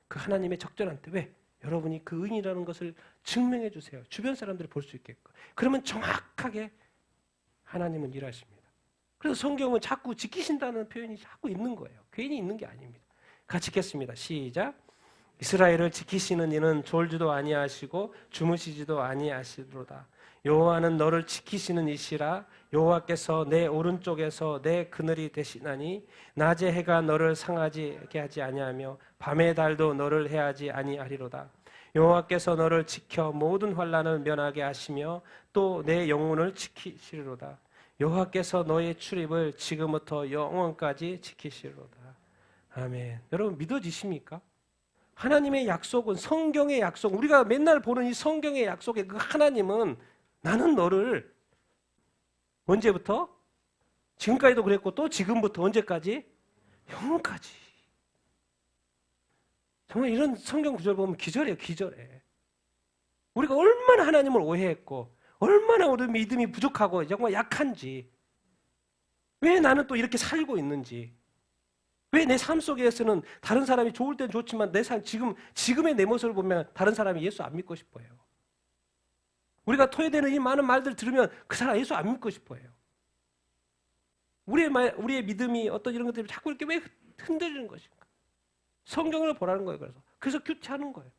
그 하나님의 적절한 때 왜? 여러분이 그 의인이라는 것을 증명해 주세요. 주변 사람들이 볼 수 있게끔. 그러면 정확하게 하나님은 일하십니다. 그래서 성경은 자꾸 지키신다는 표현이 자꾸 있는 거예요. 괜히 있는 게 아닙니다. 같이 읽겠습니다. 시작. 이스라엘을 지키시는 이는 졸지도 아니하시고 주무시지도 아니하시도다. 여호와는 너를 지키시는 이시라. 여호와께서 내 오른쪽에서 내 그늘이 되시나니 낮의 해가 너를 상하게 하지 아니하며 밤의 달도 너를 해하지 아니하리로다. 여호와께서 너를 지켜 모든 환난을 면하게 하시며 또 내 영혼을 지키시리로다. 여호와께서 너의 출입을 지금부터 영원까지 지키시리로다. 아멘. 여러분 믿어지십니까? 하나님의 약속은 성경의 약속, 우리가 맨날 보는 이 성경의 약속의 그 하나님은 나는 너를 언제부터? 지금까지도 그랬고 또 지금부터 언제까지? 영원까지. 정말 이런 성경 구절 보면 기절해요, 기절해. 우리가 얼마나 하나님을 오해했고 얼마나 우리 믿음이 부족하고 정말 약한지, 왜 나는 또 이렇게 살고 있는지, 왜 내 삶 속에서는 다른 사람이 좋을 땐 좋지만 내 삶, 지금의 내 모습을 보면 다른 사람이 예수 안 믿고 싶어요. 우리가 토해되는 이 많은 말들 들으면 그 사람 예수 안 믿고 싶어요. 우리의 믿음이 어떤 이런 것들이 자꾸 이렇게 왜 흔들리는 것인가? 성경을 보라는 거예요. 그래서 교체하는 거예요.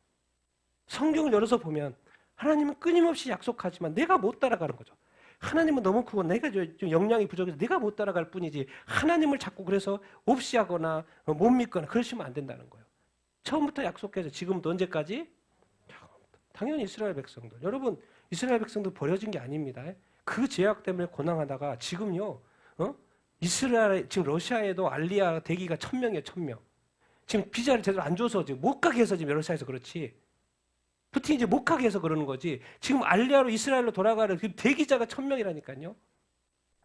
성경을 열어서 보면 하나님은 끊임없이 약속하지만 내가 못 따라가는 거죠. 하나님은 너무 크고 내가 좀 역량이 부족해서 내가 못 따라갈 뿐이지, 하나님을 자꾸 그래서 없이 하거나 못 믿거나 그러시면 안 된다는 거예요. 처음부터 약속해서 지금부터 언제까지? 당연히 이스라엘 백성들. 여러분, 이스라엘 백성들 버려진 게 아닙니다. 그 제약 때문에 고난하다가 지금요, 이스라엘, 지금 러시아에도 알리아 대기가 1000명이에요, 1000명. 지금 비자를 제대로 안 줘서 지금 못 가게 해서 지금 러시아에서 그렇지. 푸틴이 이제 못 가게 해서 그러는 거지. 지금 알리아로 이스라엘로 돌아가는 그 대기자가 1000명이라니까요.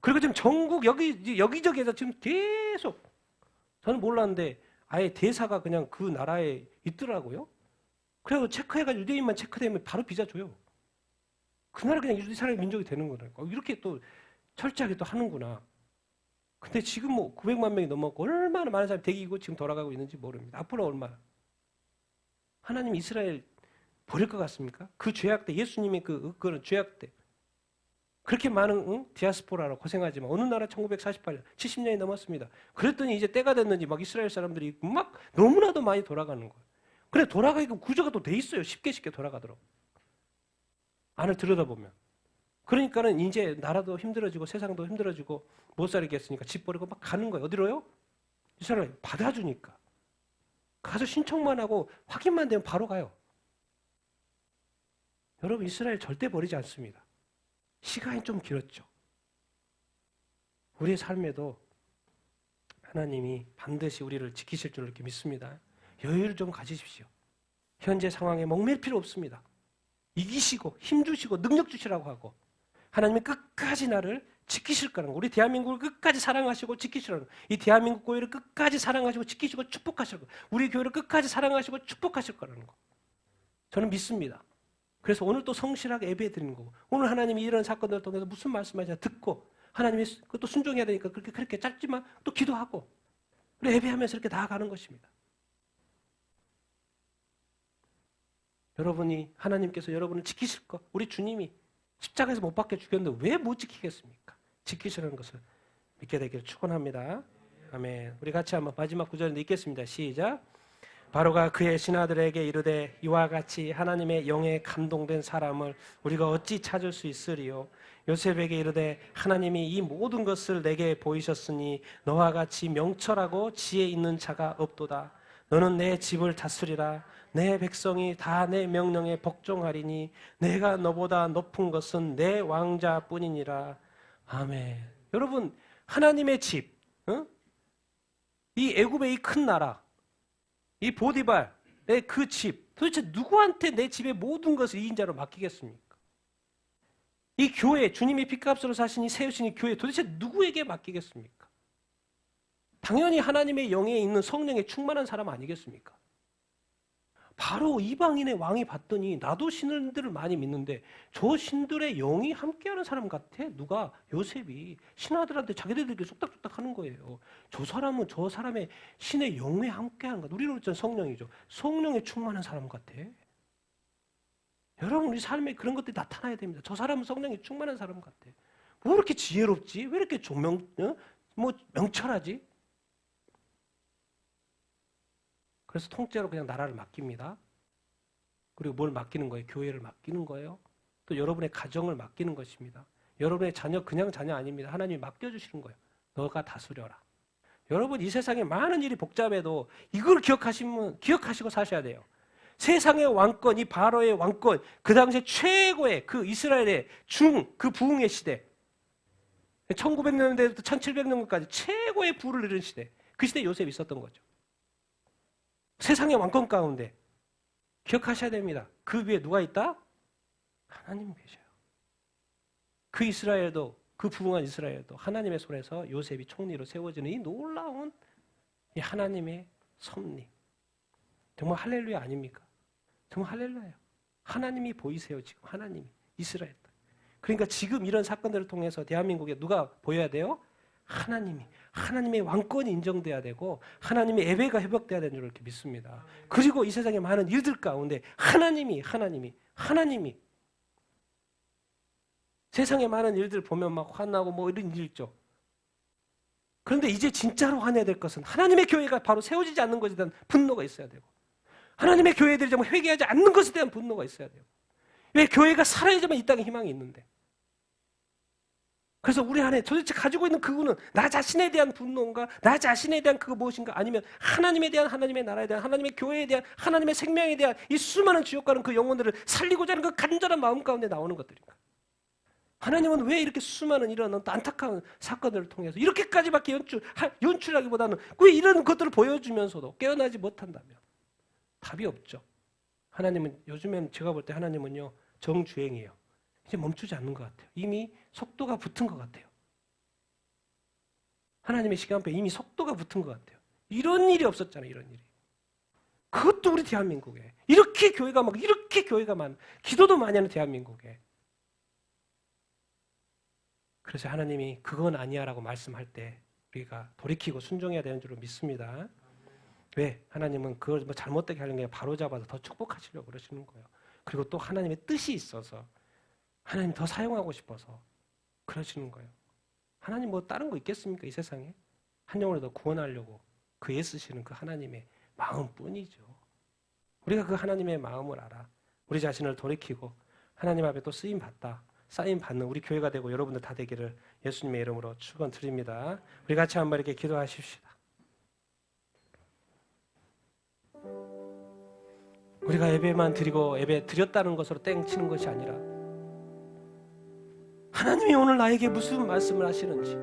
그리고 지금 전국 여기저기에서 지금 계속, 저는 몰랐는데 아예 대사가 그냥 그 나라에 있더라고요. 그래서 체크해가지고 유대인만 체크되면 바로 비자 줘요. 그 나라 그냥 이스라엘 민족이 되는 거라니까. 이렇게 또 철저하게 또 하는구나. 근데 지금 뭐 900만 명이 넘었고 얼마나 많은 사람이 대기고 지금 돌아가고 있는지 모릅니다. 앞으로 얼마나. 하나님 이스라엘 버릴 것 같습니까? 그 죄악 때, 예수님의 그런 죄악 때 그렇게 많은 디아스포라로 고생하지만 어느 나라 1948년 70년이 넘었습니다. 그랬더니 이제 때가 됐는지 막 이스라엘 사람들이 막 너무나도 많이 돌아가는 거예요. 그래 돌아가기가 구조가 또 돼 있어요. 쉽게 돌아가도록. 안을 들여다보면. 그러니까는 이제 나라도 힘들어지고 세상도 힘들어지고 못 살겠으니까 집 버리고 막 가는 거예요. 어디로요? 이스라엘 받아주니까. 가서 신청만 하고 확인만 되면 바로 가요. 여러분, 이스라엘 절대 버리지 않습니다. 시간이 좀 길었죠. 우리의 삶에도 하나님이 반드시 우리를 지키실 줄 이렇게 믿습니다. 여유를 좀 가지십시오. 현재 상황에 목맬 필요 없습니다. 이기시고 힘주시고 능력 주시라고 하고 하나님이 끝까지 나를 지키실 거라는 거. 우리 대한민국을 끝까지 사랑하시고 지키시라는 거. 이 대한민국 교회를 끝까지 사랑하시고 지키시고 축복하실 거. 우리 교회를 끝까지 사랑하시고 축복하실 거라는 거. 저는 믿습니다. 그래서 오늘 또 성실하게 예배 드리는 거고, 오늘 하나님이 이런 사건들을 통해서 무슨 말씀하시나 듣고 하나님이 그것도 순종해야 되니까 그렇게 짧지만 또 기도하고 우리 예배하면서 이렇게 나아가는 것입니다. 여러분이, 하나님께서 여러분을 지키실 거, 우리 주님이 십자가에서 못 박혀 죽였는데 왜 못 지키겠습니까? 지키시라는 것을 믿게 되기를 축원합니다. 아멘. 우리 같이 한번 마지막 구절을 읽겠습니다. 시작. 바로가 그의 신하들에게 이르되 이와 같이 하나님의 영에 감동된 사람을 우리가 어찌 찾을 수 있으리요? 요셉에게 이르되 하나님이 이 모든 것을 내게 보이셨으니 너와 같이 명철하고 지혜 있는 자가 없도다. 너는 내 집을 다스리라. 내 백성이 다 내 명령에 복종하리니 내가 너보다 높은 것은 내 왕자뿐이니라. 아멘. 여러분, 하나님의 집, 이 애굽의 이 큰 나라, 이 보디발의 그 집, 도대체 누구한테 내 집의 모든 것을 2인자로 맡기겠습니까? 이 교회, 주님이 핏값으로 사신 이 세우신 이 교회, 도대체 누구에게 맡기겠습니까? 당연히 하나님의 영에 있는 성령에 충만한 사람 아니겠습니까? 바로 이방인의 왕이 봤더니 나도 신들을 많이 믿는데 저 신들의 영이 함께하는 사람 같아. 누가? 요셉이 신하들한테 자기들끼리 쏙닥쏙닥 하는 거예요. 저 사람은 저 사람의 신의 영에 함께하는 것. 우리로 전 성령이죠. 성령에 충만한 사람 같아. 여러분, 우리 삶에 그런 것들이 나타나야 됩니다. 저 사람은 성령에 충만한 사람 같아. 왜 이렇게 지혜롭지? 왜 이렇게 명철하지? 그래서 통째로 그냥 나라를 맡깁니다. 그리고 뭘 맡기는 거예요? 교회를 맡기는 거예요. 또 여러분의 가정을 맡기는 것입니다. 여러분의 자녀 그냥 자녀 아닙니다. 하나님이 맡겨주시는 거예요. 너가 다스려라. 여러분, 이 세상에 많은 일이 복잡해도 이걸 기억하시고 사셔야 돼요. 세상의 왕권, 이 바로의 왕권, 그 당시에 최고의 그 이스라엘의 그 부흥의 시대, 1900년대부터 1700년까지 최고의 부를 이룬 시대, 그 시대에 요셉이 있었던 거죠. 세상의 왕권 가운데 기억하셔야 됩니다. 그 위에 누가 있다? 하나님 계셔요. 그 이스라엘도, 그 부흥한 이스라엘도 하나님의 손에서 요셉이 총리로 세워지는 이 놀라운 이 하나님의 섭리. 정말 할렐루야 아닙니까? 정말 할렐루야예요. 하나님이 보이세요. 지금 하나님이 이스라엘. 그러니까 지금 이런 사건들을 통해서 대한민국에 누가 보여야 돼요? 하나님의 왕권이 인정돼야 되고 하나님의 예배가 회복돼야 되는 줄 이렇게 믿습니다. 그리고 이 세상의 많은 일들 가운데 하나님이 세상의 많은 일들 보면 막 화나고 뭐 이런 일 있죠. 그런데 이제 진짜로 화내야 될 것은 하나님의 교회가 바로 세워지지 않는 것에 대한 분노가 있어야 되고 하나님의 교회들이 정말 회개하지 않는 것에 대한 분노가 있어야 돼요. 왜 교회가 살아야지만 이 땅에 희망이 있는데. 그래서 우리 안에 도대체 가지고 있는 그거는 나 자신에 대한 분노인가? 나 자신에 대한 그거 무엇인가? 아니면 하나님에 대한, 하나님의 나라에 대한, 하나님의 교회에 대한, 하나님의 생명에 대한 이 수많은 지옥 가는 그 영혼들을 살리고자 하는 그 간절한 마음 가운데 나오는 것들인가? 하나님은 왜 이렇게 수많은 이런 안타까운 사건들을 통해서 이렇게까지밖에 연출하기보다는 왜 이런 것들을 보여주면서도 깨어나지 못한다면 답이 없죠. 하나님은 요즘엔 제가 볼 때 하나님은요 정주행이에요. 이제 멈추지 않는 것 같아요. 이미 속도가 붙은 것 같아요. 하나님의 시간표에 이미 속도가 붙은 것 같아요. 이런 일이 없었잖아요. 이런 일이. 그것도 우리 대한민국에 이렇게 교회가 많은 기도도 많이 하는 대한민국에. 그래서 하나님이 그건 아니야라고 말씀할 때 우리가 돌이키고 순종해야 되는 줄 믿습니다. 왜? 하나님은 그걸 뭐 잘못되게 하는 게 바로 잡아서 더 축복하시려고 그러시는 거예요. 그리고 또 하나님의 뜻이 있어서 하나님 더 사용하고 싶어서 그러시는 거예요. 하나님 뭐 다른 거 있겠습니까? 이 세상에 한 영혼을 더 구원하려고 그 애쓰시는 그 하나님의 마음뿐이죠. 우리가 그 하나님의 마음을 알아 우리 자신을 돌이키고 하나님 앞에 또 쓰임 받는 우리 교회가 되고 여러분들 다 되기를 예수님의 이름으로 축원드립니다. 우리 같이 한번 이렇게 기도하십시다. 우리가 예배만 드리고 예배 드렸다는 것으로 땡치는 것이 아니라 하나님이 오늘 나에게 무슨 말씀을 하시는지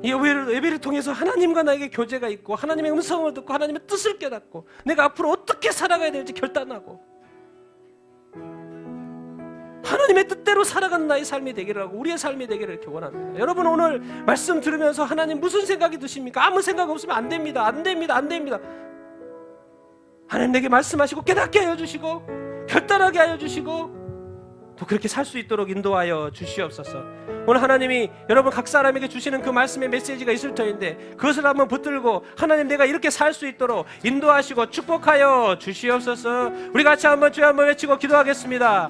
이 예배를 통해서 하나님과 나에게 교제가 있고 하나님의 음성을 듣고 하나님의 뜻을 깨닫고 내가 앞으로 어떻게 살아가야 될지 결단하고 하나님의 뜻대로 살아가는 나의 삶이 되기를 하고 우리의 삶이 되기를 이렇게 원합니다. 여러분 오늘 말씀 들으면서 하나님 무슨 생각이 드십니까? 아무 생각 없으면 안 됩니다. 하나님 내게 말씀하시고 깨닫게 하여 주시고 결단하게 하여 주시고 또 그렇게 살 수 있도록 인도하여 주시옵소서. 오늘 하나님이 여러분 각 사람에게 주시는 그 말씀의 메시지가 있을 터인데 그것을 한번 붙들고 하나님 내가 이렇게 살 수 있도록 인도하시고 축복하여 주시옵소서. 우리 같이 한번 주여 한번 외치고 기도하겠습니다.